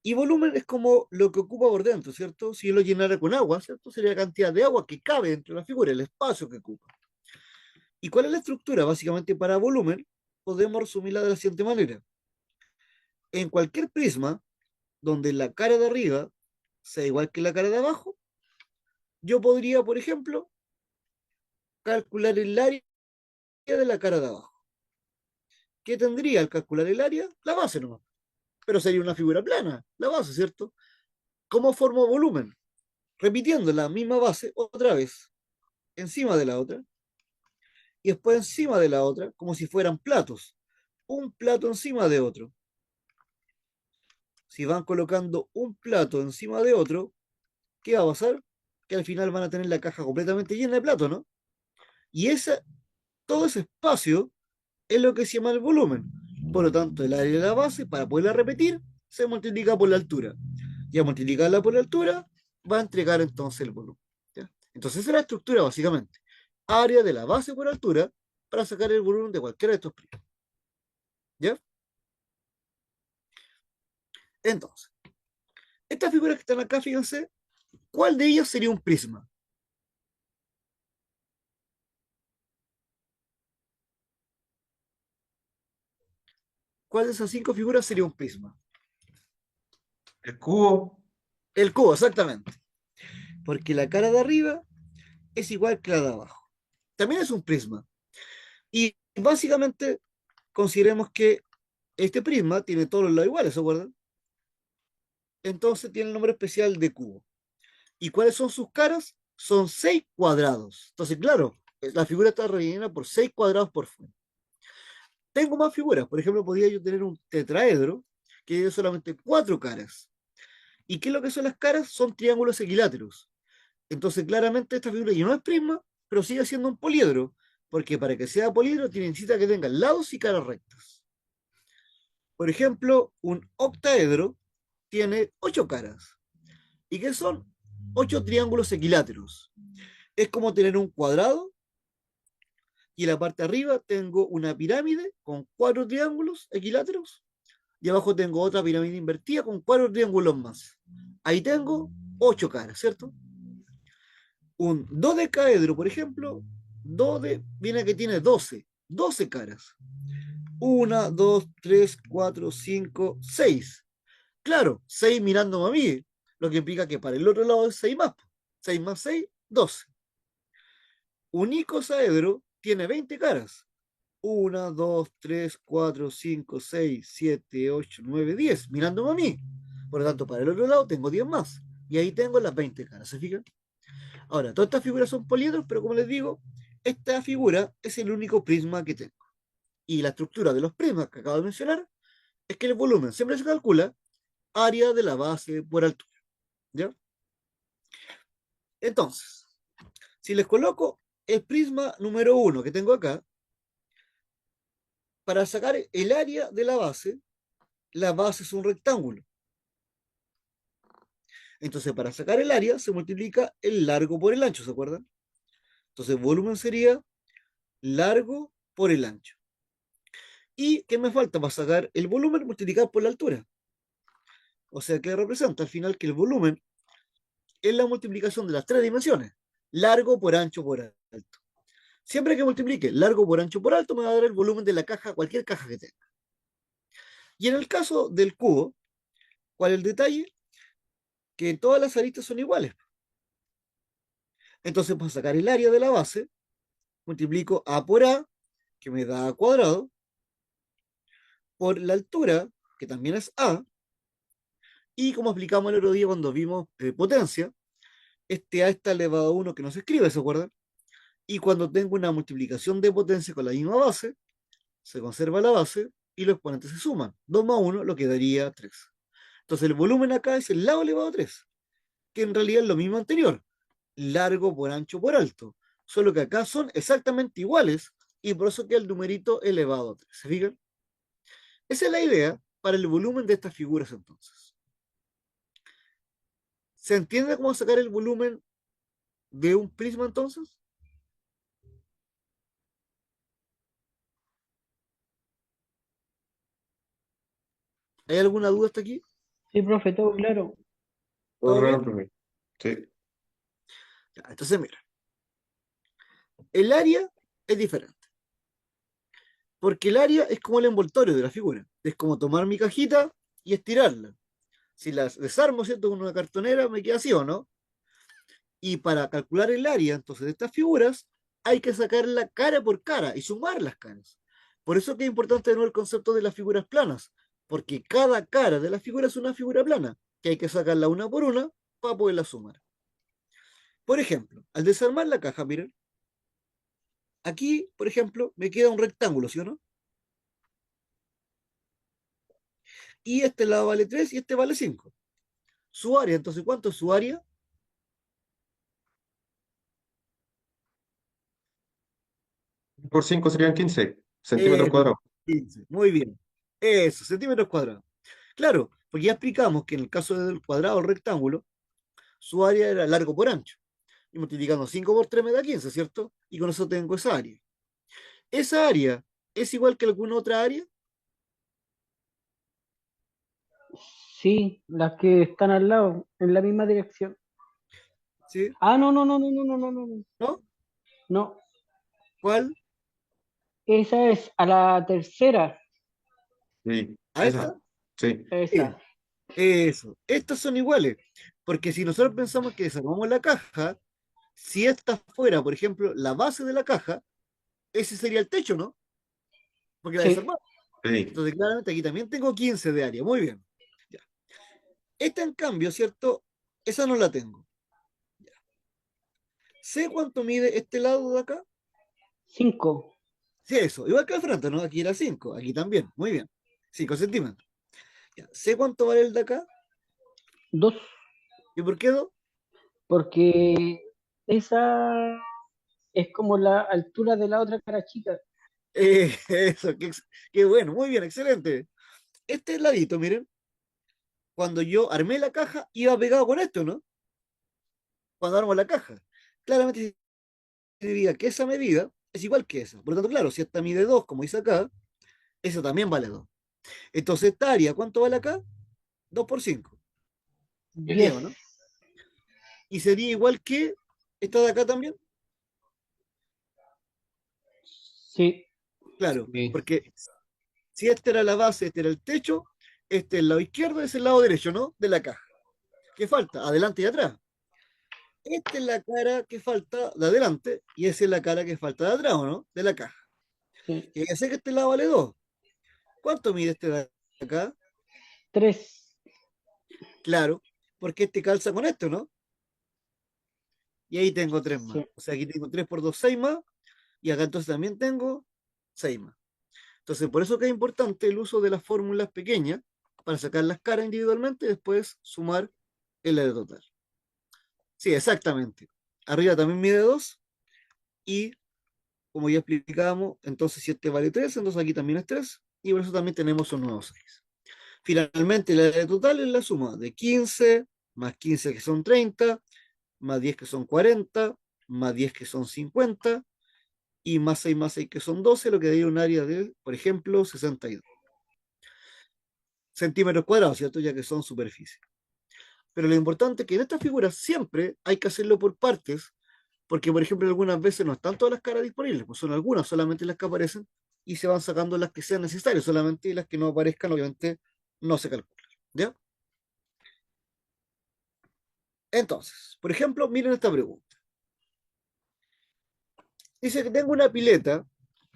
Y volumen es como lo que ocupa por dentro, ¿cierto? Si yo lo llenara con agua, ¿cierto? Sería la cantidad de agua que cabe dentro de la figura, el espacio que ocupa. ¿Y cuál es la estructura? Básicamente para volumen podemos resumirla de la siguiente manera. En cualquier prisma, donde la cara de arriba sea igual que la cara de abajo, yo podría, por ejemplo, calcular el área de la cara de abajo. ¿Qué tendría al calcular el área? La base nomás. Pero sería una figura plana, la base, ¿cierto? ¿Cómo formo volumen? Repitiendo la misma base otra vez, encima de la otra, y después encima de la otra, como si fueran platos. Un plato encima de otro. Si van colocando un plato encima de otro, ¿qué va a pasar? Que al final van a tener la caja completamente llena de platos, ¿no? Y todo ese espacio es lo que se llama el volumen. Por lo tanto, el área de la base, para poderla repetir, se multiplica por la altura. Y al multiplicarla por la altura, va a entregar entonces el volumen, ¿ya? Entonces esa es la estructura, básicamente. Área de la base por altura para sacar el volumen de cualquiera de estos primos. ¿Ya? Entonces, estas figuras que están acá, fíjense, ¿cuál de ellas sería un prisma? ¿Cuál de esas 5 figuras sería un prisma? El cubo, El cubo, exactamente. Porque la cara de arriba es igual que la de abajo. También es un prisma. Y básicamente consideremos que este prisma tiene todos los lados iguales, ¿se acuerdan? Entonces tiene el nombre especial de cubo. ¿Y cuáles son sus caras? Son 6 cuadrados. Entonces, claro, la figura está rellena por 6 cuadrados por fuera. Tengo más figuras. Por ejemplo, podría yo tener un tetraedro que tiene solamente 4 caras. ¿Y qué es lo que son las caras? Son triángulos equiláteros. Entonces, claramente esta figura ya no es prisma, pero sigue siendo un poliedro, porque para que sea poliedro necesita que tenga lados y caras rectas. Por ejemplo, un octaedro tiene 8 caras. ¿Y qué son? 8 triángulos equiláteros. Es como tener un cuadrado y en la parte de arriba tengo una pirámide con 4 triángulos equiláteros y abajo tengo otra pirámide invertida con 4 triángulos más. Ahí tengo 8 caras, ¿cierto? Un dodecaedro, por ejemplo, viene que tiene 12 caras. 1, 2, 3, 4, 5, 6. Claro, 6 mirándome a mí, lo que implica que para el otro lado es 6 más. 6 más 6, 12. Un icosaedro tiene 20 caras. 1, 2, 3, 4, 5, 6, 7, 8, 9, 10, mirándome a mí. Por lo tanto, para el otro lado tengo 10 más. Y ahí tengo las 20 caras, ¿se fijan? Ahora, todas estas figuras son poliedros, pero como les digo, esta figura es el único prisma que tengo. Y la estructura de los prismas que acabo de mencionar es que el volumen siempre se calcula área de la base por altura. ¿Ya? Entonces, si les coloco el prisma número 1 que tengo acá, para sacar el área de la base es un rectángulo. Entonces, para sacar el área se multiplica el largo por el ancho, ¿se acuerdan? Entonces, volumen sería largo por el ancho. ¿Y qué me falta para sacar el volumen? Multiplicar por la altura. O sea, que representa al final que el volumen es la multiplicación de las tres dimensiones. Largo por ancho por alto. Siempre que multiplique largo por ancho por alto, me va a dar el volumen de la caja, cualquier caja que tenga. Y en el caso del cubo, ¿cuál es el detalle? Que todas las aristas son iguales. Entonces, para sacar el área de la base, multiplico A por A, que me da A cuadrado, por la altura, que también es A, y como explicamos el otro día cuando vimos potencia, este A está elevado a 1 que no se escribe, ¿se acuerdan? Y cuando tengo una multiplicación de potencia con la misma base, se conserva la base y los exponentes se suman. 2 más 1 lo que daría 3. Entonces el volumen acá es el lado elevado a 3, que en realidad es lo mismo anterior, largo por ancho por alto, solo que acá son exactamente iguales y por eso queda el numerito elevado a 3. ¿Se fijan? Esa es la idea para el volumen de estas figuras entonces. ¿Se entiende cómo sacar el volumen de un prisma entonces? ¿Hay alguna duda hasta aquí? Sí, profe, todo claro. Todo ¿Todo claro, bien? profe. Sí. Ya, entonces mira, el área es diferente, porque el área es como el envoltorio de la figura, es como tomar mi cajita y estirarla. Si las desarmo, ¿cierto? Con una cartonera me queda así, ¿o no? Y para calcular el área, entonces, de estas figuras, hay que sacarla cara por cara y sumar las caras. Por eso que es importante tener el concepto de las figuras planas, porque cada cara de la figura es una figura plana, que hay que sacarla una por una para poderla sumar. Por ejemplo, al desarmar la caja, miren, aquí, por ejemplo, me queda un rectángulo, ¿sí o no? Y este lado vale 3 y este vale 5. Su área, entonces, ¿cuánto es su área? Por 5 serían 15 centímetros Eso, cuadrados. 15. Muy bien. Eso, centímetros cuadrados. Claro, porque ya explicamos que en el caso del cuadrado o el rectángulo, su área era largo por ancho. Y multiplicando 5 por 3 me da 15, ¿cierto? Y con eso tengo esa área. ¿Esa área es igual que alguna otra área? Sí, las que están al lado, en la misma dirección. ¿Sí? Ah, no, no, no, no, no, no, no, no. ¿No? No, ¿Cuál? esa es a la tercera. Sí, ¿A esa. esta? Sí. Esa. Bien. Eso. Estas son iguales. Porque si nosotros pensamos que desarmamos la caja, si esta fuera, por ejemplo, la base de la caja, ese sería el techo, ¿no? Porque la Sí, desarmamos. Sí. Entonces, claramente aquí también tengo 15 de área. Muy bien. Ya. Esta, en cambio, ¿cierto? Esa no la tengo. ¿Sé cuánto mide este lado de acá? 5. Sí, eso. Igual que al frente, ¿no? Aquí era 5. Aquí también. Muy bien. 5 centímetros. Ya. ¿Sé cuánto vale el de acá? 2. ¿Y por qué 2? Porque esa es como la altura de la otra cara chica. Eso, qué bueno. Muy bien, excelente. Este ladito, miren, cuando yo armé la caja, iba pegado con esto, ¿no? Cuando armo la caja. Claramente significa que esa medida es igual que esa. Por lo tanto, claro, si esta mide 2, como dice acá, esa también vale 2. Entonces, esta área, ¿cuánto vale acá? 2 por 5. Bien, 10. ¿o no? Y sería igual que esta de acá también. Sí, Claro, Sí. porque si esta era la base, este era el techo, este es el lado izquierdo, es el lado derecho, ¿no? De la caja. ¿Qué falta? Adelante y atrás. Esta es la cara que falta de adelante y esa es la cara que falta de atrás, ¿o no? De la caja. sí. Y ya sé que este lado vale 2. ¿Cuánto mide este de acá? 3. Claro, porque este calza con esto, ¿no? Y ahí tengo 3 más. Sí. O sea, aquí tengo 3 por 2, 6 más. Y acá entonces también tengo 6 más. Entonces, por eso que es importante el uso de las fórmulas pequeñas para sacar las caras individualmente y después sumar el área total. Sí, exactamente. Arriba también mide 2 y como ya explicábamos, entonces si este vale 3, entonces aquí también es 3, y por eso también tenemos un nuevo 6. Finalmente, la área total es la suma de 15, más 15 que son 30, más 10 que son 40, más 10 que son 50, y más 6 que son 12, lo que daría un área de, por ejemplo, 62 centímetros cuadrados, ¿cierto? Ya que son superficies. Pero lo importante es que en estas figuras siempre hay que hacerlo por partes, porque, por ejemplo, algunas veces no están todas las caras disponibles, pues son algunas, solamente las que aparecen, y se van sacando las que sean necesarias, solamente las que no aparezcan, obviamente, no se calculan. ¿Ya? Entonces, por ejemplo, miren esta pregunta. Dice que tengo una pileta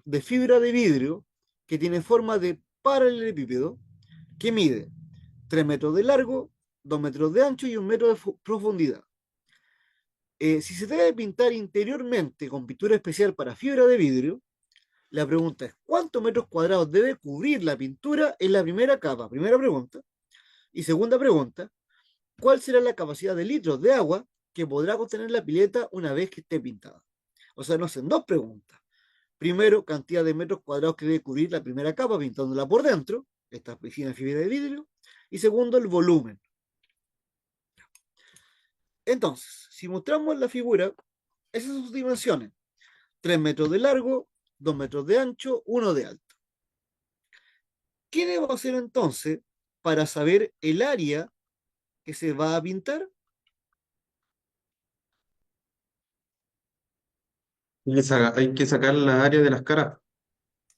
de fibra de vidrio que tiene forma de paralelepípedo que mide 3 metros de largo, 2 metros de ancho y 1 metro de profundidad. Si se debe pintar interiormente con pintura especial para fibra de vidrio, la pregunta es, ¿cuántos metros cuadrados debe cubrir la pintura en la primera capa? Primera pregunta. Y segunda pregunta, ¿cuál será la capacidad de litros de agua que podrá contener la pileta una vez que esté pintada? O sea, nos hacen dos preguntas. Primero, cantidad de metros cuadrados que debe cubrir la primera capa pintándola por dentro, esta piscina de fibra de vidrio. Y segundo, el volumen. Entonces, si mostramos la figura, esas son sus dimensiones. 3 metros de largo, 2 metros de ancho, 1 de alto. ¿Qué debo hacer entonces para saber el área que se va a pintar? Hay que sacar la área de las caras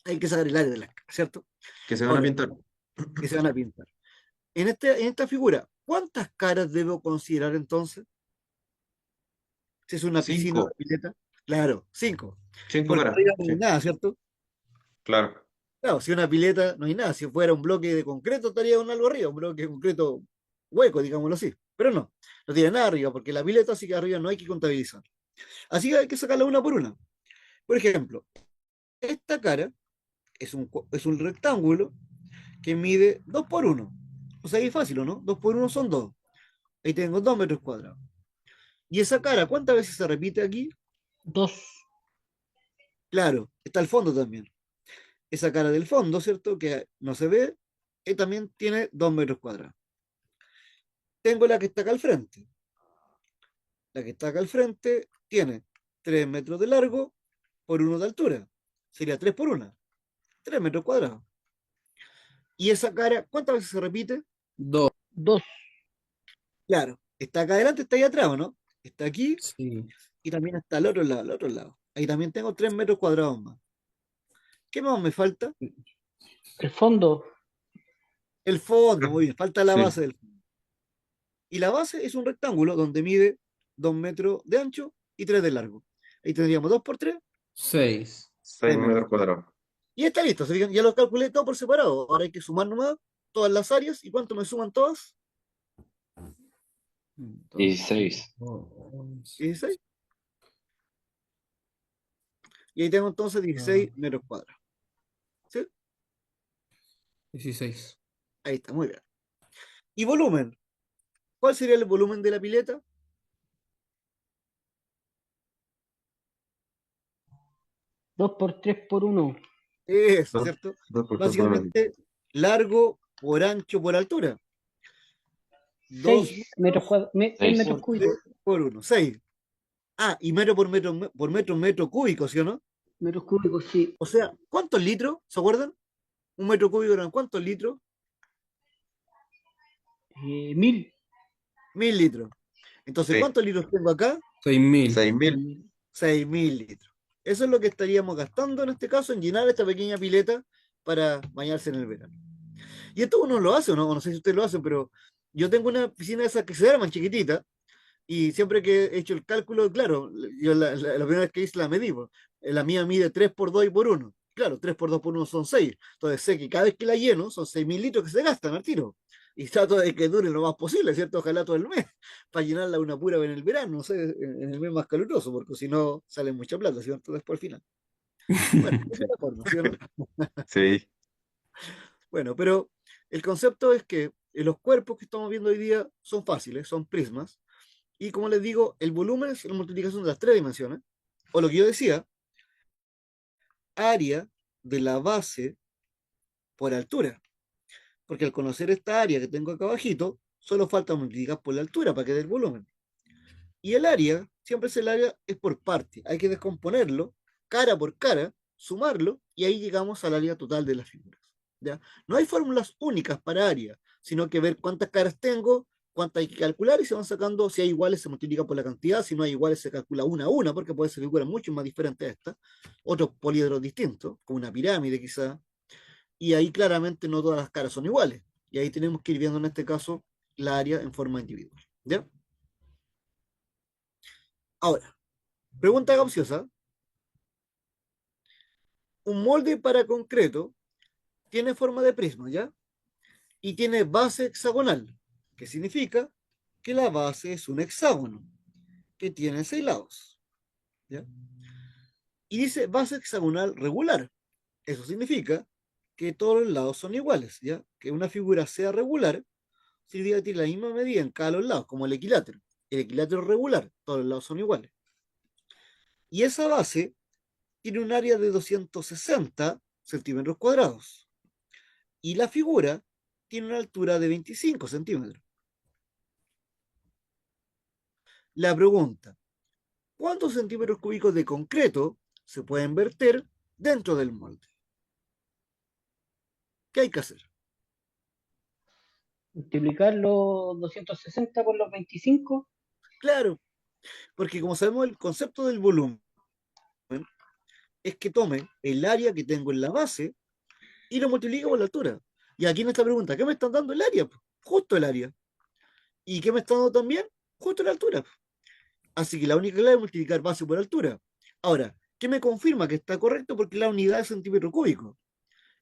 Hay que sacar el área de las caras, ¿cierto? que se van a Ahora, pintar. que se van a pintar. En esta figura, ¿cuántas caras debo considerar entonces? Si es una piscina o una Cinco. pileta. Claro, 5. 5 Porque caras. arriba no hay Sí, nada, ¿cierto? claro. Claro, si una pileta no hay nada. Si fuera un bloque de concreto, estaría un algo arriba, un bloque de concreto hueco, digámoslo así. Pero no, no tiene nada arriba, porque la pileta sí que arriba no hay que contabilizar. Así que hay que sacarla una por una. Por ejemplo, esta cara es un rectángulo que mide 2 por 1. O sea, ahí es fácil, ¿no? 2 por 1 son 2. Ahí tengo 2 metros cuadrados. ¿Y esa cara cuántas veces se repite aquí? 2. Claro, está el fondo también. Esa cara del fondo, ¿cierto? Que no se ve, también tiene 2 metros cuadrados. Tengo la que está acá al frente. La que está acá al frente tiene 3 metros de largo por 1 de altura. Sería 3 por 1. 3 metros cuadrados. ¿Y esa cara cuántas veces se repite? 2. Claro, está acá adelante, está ahí atrás, ¿o no? Está aquí Sí. y también está al otro lado. Ahí también tengo 3 metros cuadrados más. ¿Qué más me falta? El fondo. El fondo, muy bien, falta la Sí. base del fondo. Y la base es un rectángulo donde mide 2 metros de ancho y 3 de largo. Ahí tendríamos 2 por 3, 6. 6 metros cuadrados. y está listo. ¿Se fijan? Ya lo calculé todo por separado. Ahora hay que sumar nomás todas las áreas. ¿Y cuánto me suman todas? 16. 16. Y ahí tengo entonces 16 metros cuadrados. ¿Sí? 16. Ahí está, muy bien. ¿Y volumen? ¿Cuál sería el volumen de la pileta? 2 por 3 por 1. Eso, Dos, ¿cierto? dos por tres por uno. Básicamente, largo por ancho por altura. 2 6 metros cuadrados. 6 Seis. metros por cúbicos. 3 por 1. 6. Ah, y metro metro cúbico, ¿sí o no? Metros cúbicos, sí. O sea, ¿cuántos litros? ¿Se acuerdan? Un metro cúbico eran ¿cuántos litros? 1000. 1000 litros. Entonces, Sí. ¿cuántos litros tengo acá? 6.000. 6.000. 6000 litros. Eso es lo que estaríamos gastando en este caso en llenar esta pequeña pileta para bañarse en el verano. Y esto uno lo hace, ¿o no? O no sé si ustedes lo hacen, pero yo tengo una piscina de esas que se arman chiquitita y siempre que he hecho el cálculo, claro, yo la primera vez que hice la medí, pues, la mía mide 3 por 2 y por 1. Claro, 3 por 2 por 1 son 6. Entonces sé que cada vez que la lleno son 6000 litros que se gastan al tiro. Y trato de que dure lo más posible, ¿cierto? Ojalá todo el mes, para llenarla una pura en el verano, no sé, en el mes más caluroso, porque si no sale mucha plata, ¿cierto? Después al final. Bueno, esa es la forma, ¿sí o no? Sí. Bueno, pero el concepto es que los cuerpos que estamos viendo hoy día son fáciles, son prismas, y como les digo, el volumen es la multiplicación de las tres dimensiones, o lo que yo decía, área de la base por altura. Porque al conocer esta área que tengo acá abajito, solo falta multiplicar por la altura para que dé el volumen. Y el área, siempre es el área, es por parte. Hay que descomponerlo, cara por cara, sumarlo, y ahí llegamos al área total de las figuras. ¿Ya? No hay fórmulas únicas para área, sino que ver cuántas caras tengo, cuántas hay que calcular, y se van sacando, si hay iguales se multiplica por la cantidad, si no hay iguales se calcula una a una, porque puede ser figuras mucho más diferentes a esta, otros poliedros distintos, como una pirámide quizá, y ahí claramente no todas las caras son iguales, y ahí tenemos que ir viendo en este caso la área en forma individual. ¿Ya? Ahora, pregunta capciosa. Un molde para concreto tiene forma de prisma, ¿ya? Y tiene base hexagonal, que significa que la base es un hexágono, que tiene 6 lados, ¿ya? Y dice base hexagonal regular. Eso significa que todos los lados son iguales, ¿ya? Que una figura sea regular significa que tiene la misma medida en cada los lados, como el equilátero. El equilátero regular, todos los lados son iguales. Y esa base tiene un área de 260 centímetros cuadrados. Y la figura tiene una altura de 25 centímetros. La pregunta, ¿cuántos centímetros cúbicos de concreto se pueden verter dentro del molde? ¿Qué hay que hacer? Multiplicar los 260 por los 25. Claro, porque como sabemos el concepto del volumen es que tome el área que tengo en la base y lo multiplique por la altura. Y aquí en esta pregunta, ¿qué me están dando el área? Justo el área. ¿Y qué me están dando también? Justo la altura. Así que la única clave es multiplicar base por altura. Ahora, ¿qué me confirma que está correcto? Porque la unidad es centímetro cúbico.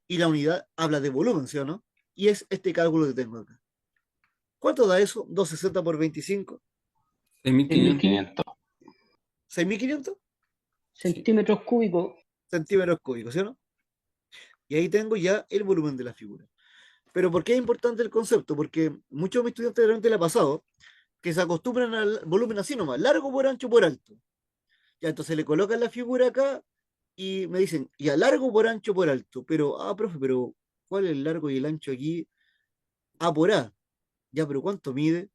Y la unidad habla de volumen, ¿sí o no? Y es este cálculo que tengo acá. ¿Cuánto da eso? 260 por 25. 6.500. 6.500 centímetros cúbicos. centímetros cúbicos, ¿sí o no? Y ahí tengo ya el volumen de la figura. Pero ¿por qué es importante el concepto? Porque muchos de mis estudiantes realmente le ha pasado que se acostumbran al volumen así nomás, largo por ancho por alto. Ya, entonces le colocan la figura acá y me dicen, ya largo por ancho por alto. Pero, profe, pero ¿cuál es el largo y el ancho aquí? A por A. Ya, pero ¿cuánto mide?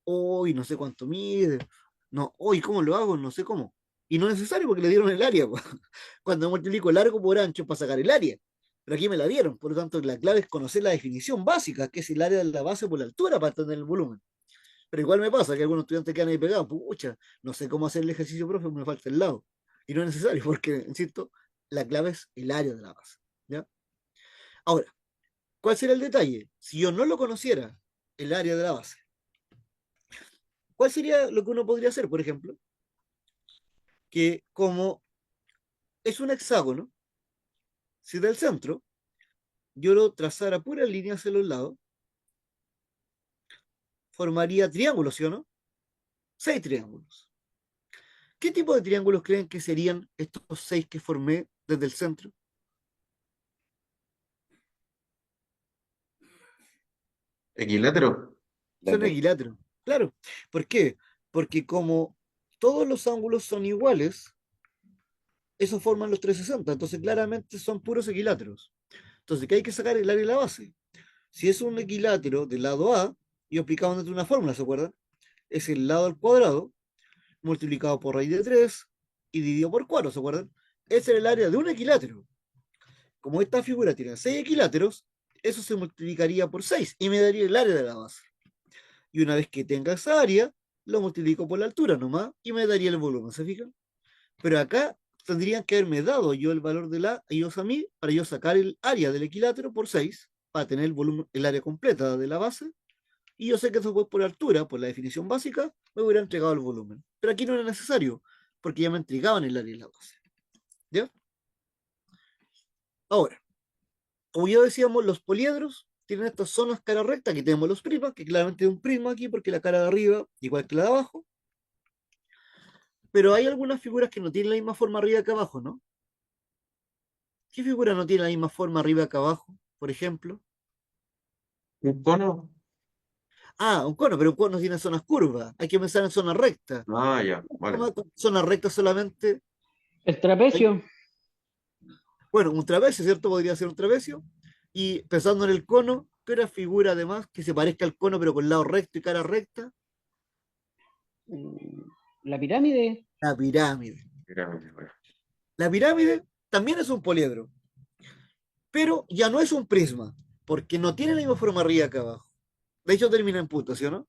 Hoy no sé cuánto mide. No, hoy ¿cómo lo hago? No sé cómo. Y no es necesario porque le dieron el área. Cuando multiplico largo por ancho para sacar el área. Pero aquí me la dieron. Por lo tanto, la clave es conocer la definición básica, que es el área de la base por la altura para tener el volumen. Pero igual me pasa que algunos estudiantes quedan ahí pegados. Pucha, no sé cómo hacer el ejercicio, profe, me falta el lado. Y no es necesario porque, insisto, la clave es el área de la base. ¿Ya? Ahora, ¿cuál será el detalle? Si yo no lo conociera, el área de la base, ¿cuál sería lo que uno podría hacer, por ejemplo? Que como es un hexágono, si del centro yo lo trazara puras líneas hacia los lados, formaría triángulos, ¿sí o no? 6 triángulos. ¿Qué tipo de triángulos creen que serían estos 6 que formé desde el centro? Equilátero. Son equiláteros. Claro. ¿Por qué? Porque como todos los ángulos son iguales, eso forman los 360. Entonces, claramente son puros equiláteros. Entonces, ¿qué hay que sacar? El área de la base. Si es un equilátero del lado A, y aplicamos dentro de una fórmula, ¿se acuerdan? Es el lado al cuadrado multiplicado por raíz de 3 y dividido por 4, ¿se acuerdan? Ese es el área de un equilátero. Como esta figura tiene 6 equiláteros, eso se multiplicaría por 6 y me daría el área de la base. Y una vez que tenga esa área, lo multiplico por la altura nomás y me daría el volumen, ¿se fijan? Pero acá tendrían que haberme dado yo el valor de la, ellos a mí, para yo sacar el área del equilátero por 6, para tener el volumen, el área completa de la base, y yo sé que después por altura, por la definición básica, me hubiera entregado el volumen. Pero aquí no era necesario, porque ya me entregaban el área de la base. ¿Ya? Ahora, como ya decíamos, los poliedros tienen estas zonas cara recta, aquí tenemos los prismas, que claramente es un prisma aquí, porque la cara de arriba, igual que la de abajo, pero hay algunas figuras que no tienen la misma forma arriba que abajo, ¿no? ¿Qué figura no tiene la misma forma arriba que abajo, por ejemplo? ¿Un cono? Un cono, pero un cono tiene zonas curvas, hay que pensar en zonas rectas. Ah, ya, vale. Zonas rectas solamente, El trapecio. Bueno, un trapecio, ¿cierto? Podría ser un trapecio. Y pensando en el cono, ¿qué otra figura además que se parezca al cono pero con lado recto y cara recta? La pirámide. La pirámide. Pirámide, bueno. La pirámide también es un poliedro, pero ya no es un prisma, porque no tiene la misma forma arriba que abajo. De hecho, termina en punto, ¿sí o no?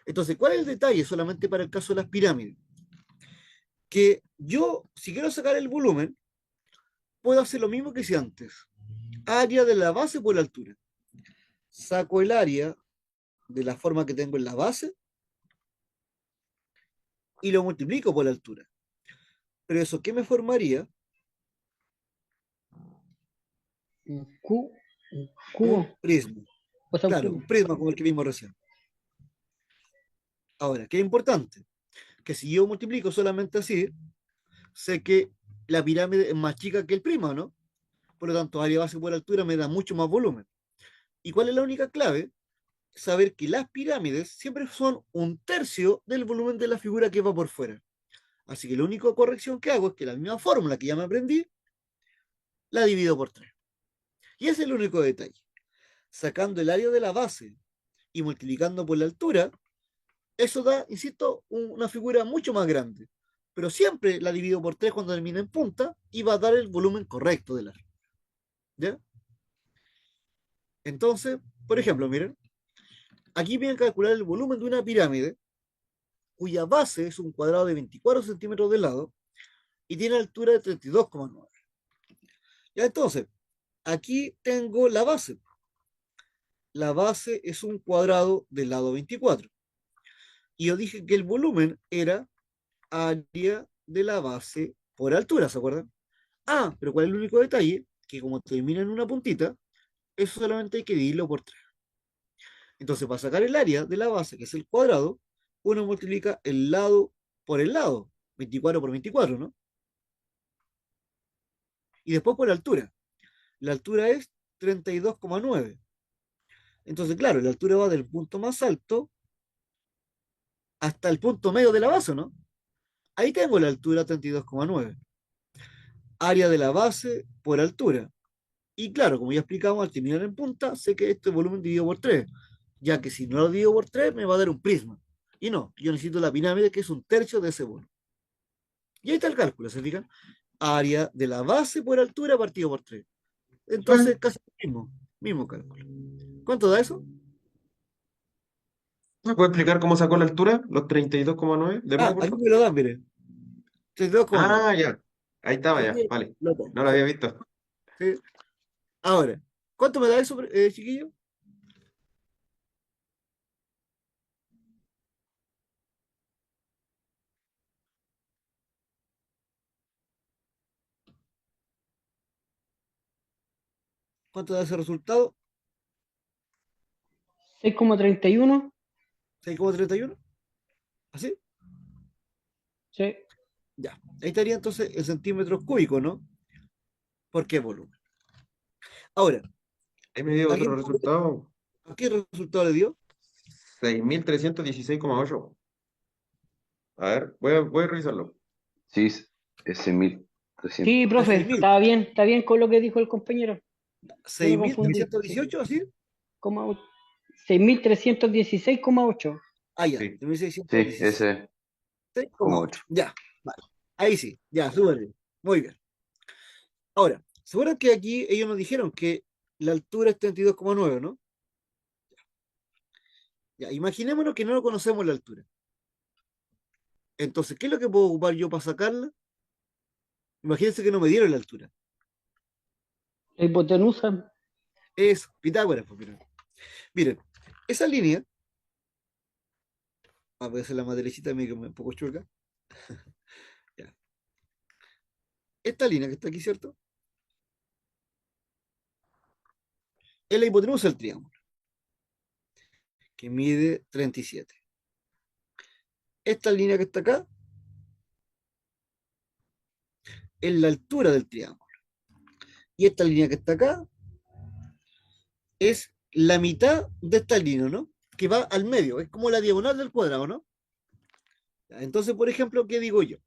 Entonces, ¿cuál es el detalle? Solamente para el caso de las pirámides. Que yo, si quiero sacar el volumen, puedo hacer lo mismo que hice antes. Área de la base por la altura. Saco el área de la forma que tengo en la base y lo multiplico por la altura. Pero eso, ¿qué me formaría? Un cubo. Un prisma. O sea, un Claro, cubo. un prisma como el que vimos recién. Ahora, ¿qué es importante? Que si yo multiplico solamente así, sé que la pirámide es más chica que el prisma, ¿no? Por lo tanto, área base por altura me da mucho más volumen. ¿Y cuál es la única clave? Saber que las pirámides siempre son un tercio del volumen de la figura que va por fuera. Así que la única corrección que hago es que la misma fórmula que ya me aprendí, la divido por 3. Y ese es el único detalle. Sacando el área de la base y multiplicando por la altura, eso da, insisto, una figura mucho más grande. Pero siempre la divido por 3 cuando termine en punta y va a dar el volumen correcto de la figura. ¿Ya? Entonces, por ejemplo, miren, aquí vienen a calcular el volumen de una pirámide cuya base es un cuadrado de 24 centímetros de lado y tiene altura de 32,9. Ya, entonces, aquí tengo la base. La base es un cuadrado del lado 24. Y yo dije que el volumen era área de la base por altura, ¿se acuerdan? Ah, pero ¿cuál es el único detalle? Que como termina en una puntita, eso solamente hay que dividirlo por 3. Entonces, para sacar el área de la base, que es el cuadrado, uno multiplica el lado por el lado, 24 por 24, ¿no? Y después por la altura. La altura es 32,9. Entonces, claro, la altura va del punto más alto hasta el punto medio de la base, ¿no? Ahí tengo la altura 32,9. Área de la base por altura. Y claro, como ya explicamos, al terminar en punta, sé que este volumen dividido por 3, ya que si no lo divido por 3, me va a dar un prisma. Y no, yo necesito la pirámide, que es un tercio de ese volumen. Y ahí está el cálculo, ¿se fijan? Área de la base por altura partido por 3. Entonces, casi lo mismo cálculo. ¿Cuánto da eso? ¿Me puede explicar cómo sacó la altura? Los 32,9. ¿De nuevo, Ah, por aquí favor? me lo dan, miren. 32,9. Ah, ya. Ahí estaba ya. Aquí Vale. lo pongo. No lo había visto. ¿Sí? Ahora, ¿cuánto me da eso, chiquillo? ¿Cuánto da ese resultado? 6,31. 6,31. ¿Así? Sí. Ya. Ahí estaría entonces en centímetros cúbicos, ¿no? ¿Por qué volumen? Ahora, Ahí me dio ¿a qué, otro resultado. a qué resultado le dio? 6.316,8. A ver, voy a revisarlo. Sí, ese 1300. Sí, profe, 6.000. está bien con lo que dijo el compañero. No me confundí. 6.318, ¿así? 6.316,8. Ah, ya. Sí. 6.616,8. Sí, ese como 8. Ya, vale. Ahí sí, ya, súper bien. Muy bien. Ahora, ¿se acuerdan que aquí ellos nos dijeron que la altura es 32,9, ¿no? Ya, imaginémonos que no conocemos la altura. Entonces, ¿qué es lo que puedo ocupar yo para sacarla? Imagínense que no me dieron la altura. La hipotenusa. Es Pitágoras, pues, miren, esa línea, voy a hacer la más derechita, me un poco chueca. Ya. Esta línea que está aquí, ¿cierto? Es la hipotenusa del triángulo, que mide 37. Esta línea que está acá es la altura del triángulo. Y esta línea que está acá es la mitad de esta línea, ¿no? Que va al medio, es como la diagonal del cuadrado, ¿no? Entonces, por ejemplo, ¿qué digo yo?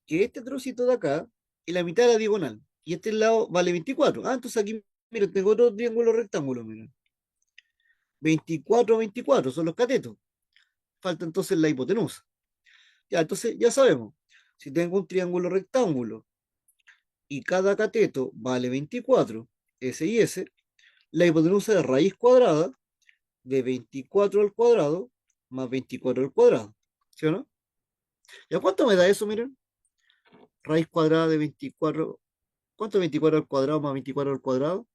Que este trocito de acá es la mitad de la diagonal, y este lado vale 24. Ah, entonces aquí, miren, tengo otro triángulo rectángulo, miren. 24, 24 son los catetos. Falta entonces la hipotenusa. Ya, entonces ya sabemos. Si tengo un triángulo rectángulo y cada cateto vale 24, S y S, la hipotenusa es raíz cuadrada de 24 al cuadrado más 24 al cuadrado. ¿Sí o no? ¿Y a cuánto me da eso, miren? Raíz cuadrada de 24. ¿Cuánto es 24 al cuadrado más 24 al cuadrado?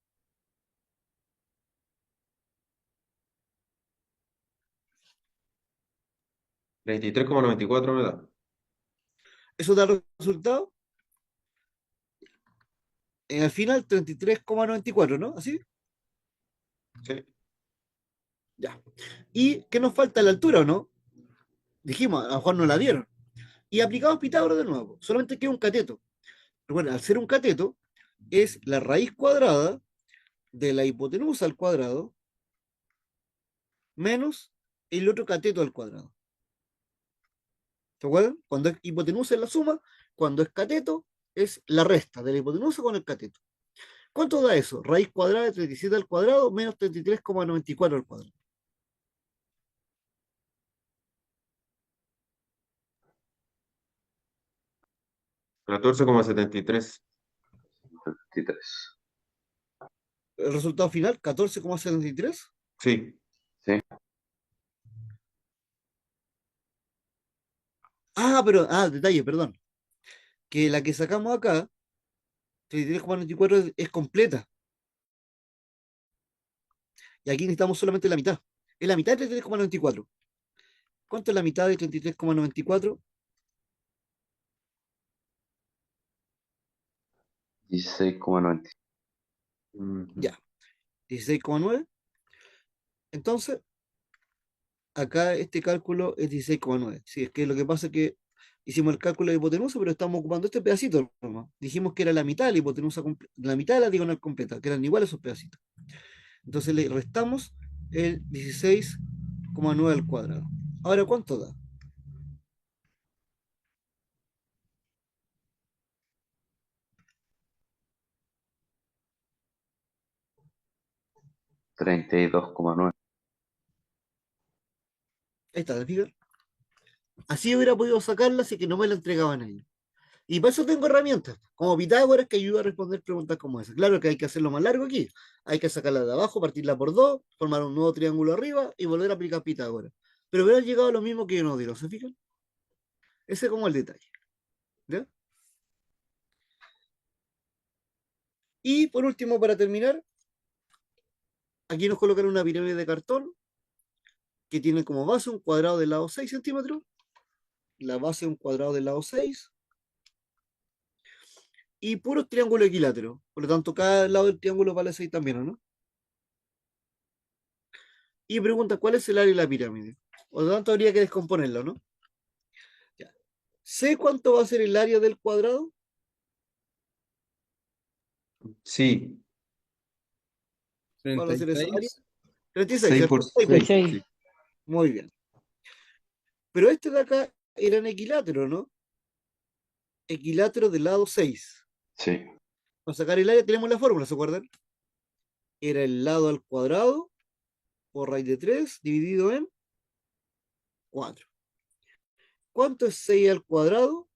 23,94 me da. Eso da el resultado. Al final, 33,94, ¿no? ¿Así? Sí. Ya. ¿Y qué nos falta? La altura, ¿o no? Dijimos, a lo mejor no la dieron. Y aplicamos Pitágoras de nuevo. Solamente queda un cateto. Recuerden, al ser un cateto, es la raíz cuadrada de la hipotenusa al cuadrado menos el otro cateto al cuadrado. ¿Se acuerdan? Cuando es hipotenusa es la suma, cuando es cateto es la resta de la hipotenusa con el cateto. ¿Cuánto da eso? Raíz cuadrada de 37 al cuadrado menos 33,94 al cuadrado. 14,73. 23. El resultado final, 14,73. Sí. Sí. Detalle, perdón. Que la que sacamos acá, 33,94 es completa. Y aquí necesitamos solamente la mitad. Es la mitad de 33,94. ¿Cuánto es la mitad de 33,94? 16,90. Ya, 16,9. Entonces, acá este cálculo es 16,9. Sí, es que lo que pasa es que hicimos el cálculo de hipotenusa, pero estamos ocupando este pedacito nomás. Dijimos que era la mitad de la hipotenusa, la mitad de la diagonal completa, que eran iguales esos pedacitos. Entonces le restamos el 16,9 al cuadrado. Ahora, ¿cuánto da? 32,9. Ahí está, ¿te fijas? Así hubiera podido sacarla si que no me la entregaban ahí. Y para eso tengo herramientas, como Pitágoras, que ayuda a responder preguntas como esa. Claro que hay que hacerlo más largo aquí. Hay que sacarla de abajo, partirla por dos, formar un nuevo triángulo arriba y volver a aplicar Pitágoras. Pero hubieran llegado a lo mismo que yo no dieron, ¿se fijan? Ese es como el detalle. ¿Ya? Y por último, para terminar, aquí nos colocan una pirámide de cartón que tiene como base un cuadrado del lado 6 centímetros, la base un cuadrado del lado 6 y puros triángulos equiláteros. Por lo tanto, cada lado del triángulo vale 6 también, ¿o no? Y pregunta, ¿cuál es el área de la pirámide? Por lo tanto, habría que descomponerlo, ¿no? Ya. ¿Sé cuánto va a ser el área del cuadrado? Sí. ¿Cuál va a ser esa área? 36. 36, 6 ¿cierto? por 6 por 6. 36. Sí. Muy bien. Pero este de acá era en equilátero, ¿no? Equilátero del lado 6. Sí. Para sacar el área tenemos la fórmula, ¿se acuerdan? Era el lado al cuadrado por raíz de 3 dividido en 4. ¿Cuánto es 6 al cuadrado?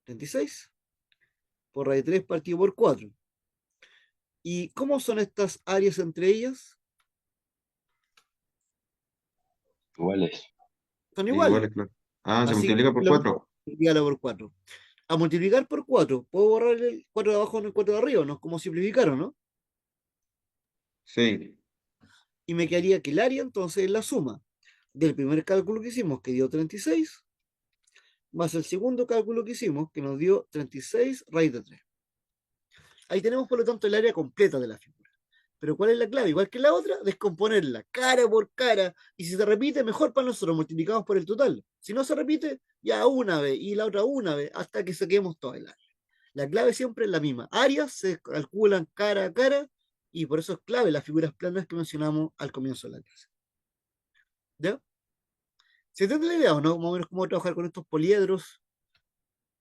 36. Por raíz de 3 partido por 4. ¿Y cómo son estas áreas entre ellas? Iguales. Son Igual iguales. es claro. Ah, se Así que multiplica por lo mismo, 4. multiplícalo por 4. A multiplicar por 4, puedo borrar el 4 de abajo en el 4 de arriba, ¿no? Como simplificaron, ¿no? Sí. Y me quedaría que el área entonces es la suma del primer cálculo que hicimos, que dio 36, más el segundo cálculo que hicimos, que nos dio 36 raíz de 3. Ahí tenemos, por lo tanto, el área completa de la figura. Pero ¿cuál es la clave? Igual que la otra, descomponerla cara por cara. Y si se repite, mejor para nosotros, multiplicamos por el total. Si no se repite, ya una vez y la otra una vez, hasta que saquemos toda el área. La clave siempre es la misma. Áreas se calculan cara a cara y por eso es clave las figuras planas que mencionamos al comienzo de la clase. ¿Ya? ¿Se entiende la idea o no? Más o menos cómo trabajar con estos poliedros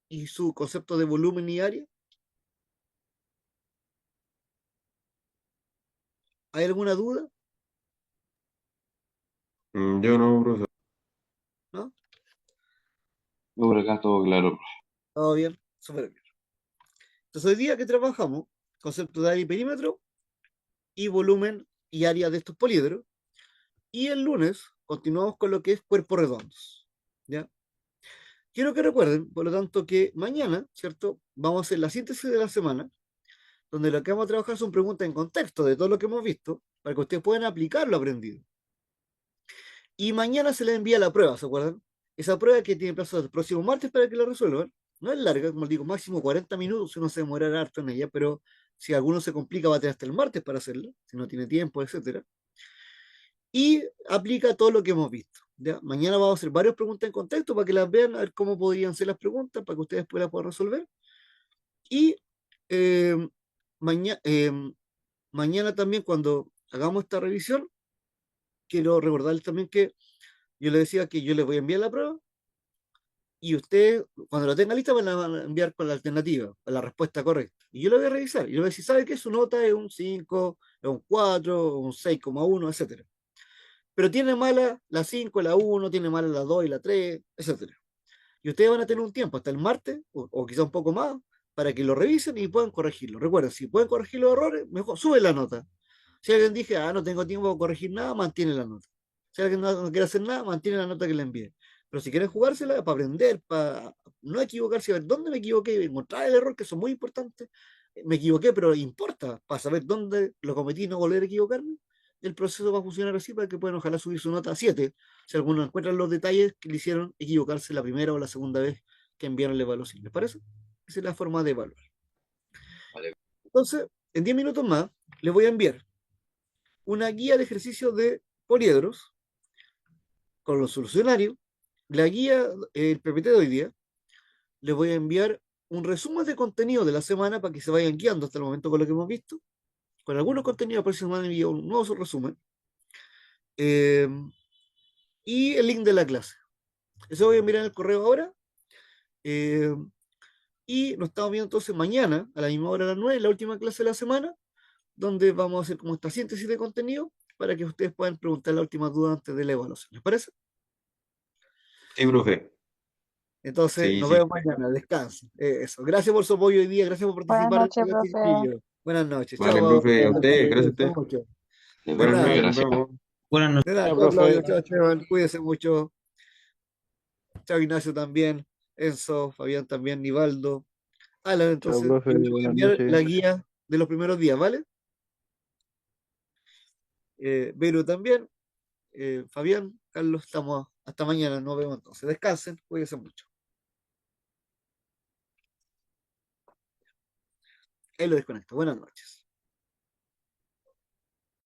y su concepto de volumen y área? ¿Hay alguna duda? Yo no, profesor. ¿No? Yo por acá todo claro. ¿Todo bien? Súper bien. Entonces, hoy día que trabajamos, concepto de área y perímetro y volumen y área de estos poliedros. Y el lunes continuamos con lo que es cuerpos redondos. ¿Ya? Quiero que recuerden, por lo tanto, que mañana, ¿cierto? Vamos a hacer la síntesis de la semana, donde lo que vamos a trabajar son preguntas en contexto de todo lo que hemos visto, para que ustedes puedan aplicar lo aprendido. Y mañana se les envía la prueba, ¿se acuerdan? Esa prueba que tiene plazo del próximo martes para que la resuelvan. No es larga, como les digo, máximo 40 minutos, uno se demorará harto en ella, pero si alguno se complica va a tener hasta el martes para hacerlo, si no tiene tiempo, etcétera. Y aplica todo lo que hemos visto. ¿Ya? Mañana vamos a hacer varias preguntas en contexto para que las vean, a ver cómo podrían ser las preguntas, para que ustedes después las puedan resolver. Y eh, mañana, mañana también, cuando hagamos esta revisión, quiero recordarles también que yo les decía que yo les voy a enviar la prueba y ustedes, cuando la tengan lista, me la van a enviar con la alternativa, con la respuesta correcta. Y yo la voy a revisar. Y le voy a decir, ¿sabe qué? Su nota es un 5, es un 4, un 6,1, etcétera. Pero tiene mala la 5, la 1, tiene mala la 2 y la 3, etcétera. Y ustedes van a tener un tiempo hasta el martes, o quizá un poco más, para que lo revisen y puedan corregirlo. Recuerden, si pueden corregir los errores, mejor sube la nota. Si alguien dice, no tengo tiempo para corregir nada, mantiene la nota. Si alguien no quiere hacer nada, mantiene la nota que le envíe. Pero si quieren jugársela, para aprender, para no equivocarse, a ver dónde me equivoqué, encontrar el error, que eso es muy importante. Me equivoqué, pero importa, para saber dónde lo cometí y no volver a equivocarme. El proceso va a funcionar así para que puedan, ojalá, subir su nota a 7. Si alguno encuentra los detalles que le hicieron equivocarse la primera o la segunda vez que enviaron la evaluación. ¿Les parece? Esa es la forma de evaluar. Vale. Entonces, en 10 minutos más, les voy a enviar una guía de ejercicios de poliedros con los solucionarios, la guía, el PPT de hoy día, les voy a enviar un resumen de contenido de la semana para que se vayan guiando hasta el momento con lo que hemos visto. Con algunos contenidos, la próxima semana envío un nuevo resumen. Y el link de la clase. Eso voy a enviar en el correo ahora. Y nos estamos viendo entonces mañana, a la misma hora, a las 9, la última clase de la semana, donde vamos a hacer como esta síntesis de contenido para que ustedes puedan preguntar la última duda antes de la evaluación. ¿Les parece? Sí, profe. Entonces, Sí, nos sí. vemos mañana. Descansen. Eso. Gracias por su apoyo hoy día. Gracias por Buenas participar de noches, esta clase, profe. chiquillos. Buenas noches. Vale, Chao. profe, a usted, gracias a Cuídense usted. mucho. Ya, De Buenas profe, nada. noches, nos gracias. vemos. Buenas noches. De nada. Ya, Chao, Claudio. profe. Chao, Esteban. Cuídense mucho. Chao, Ignacio también. Enzo, Fabián también, Nivaldo. Alan, Chao, entonces, profe. yo les voy a Buenas enviar la noches. guía de los primeros días, ¿vale? Vero también. Fabián, Carlos, estamos hasta mañana. Nos vemos entonces. Descansen. Cuídense mucho. Ahí lo desconecto. Buenas noches.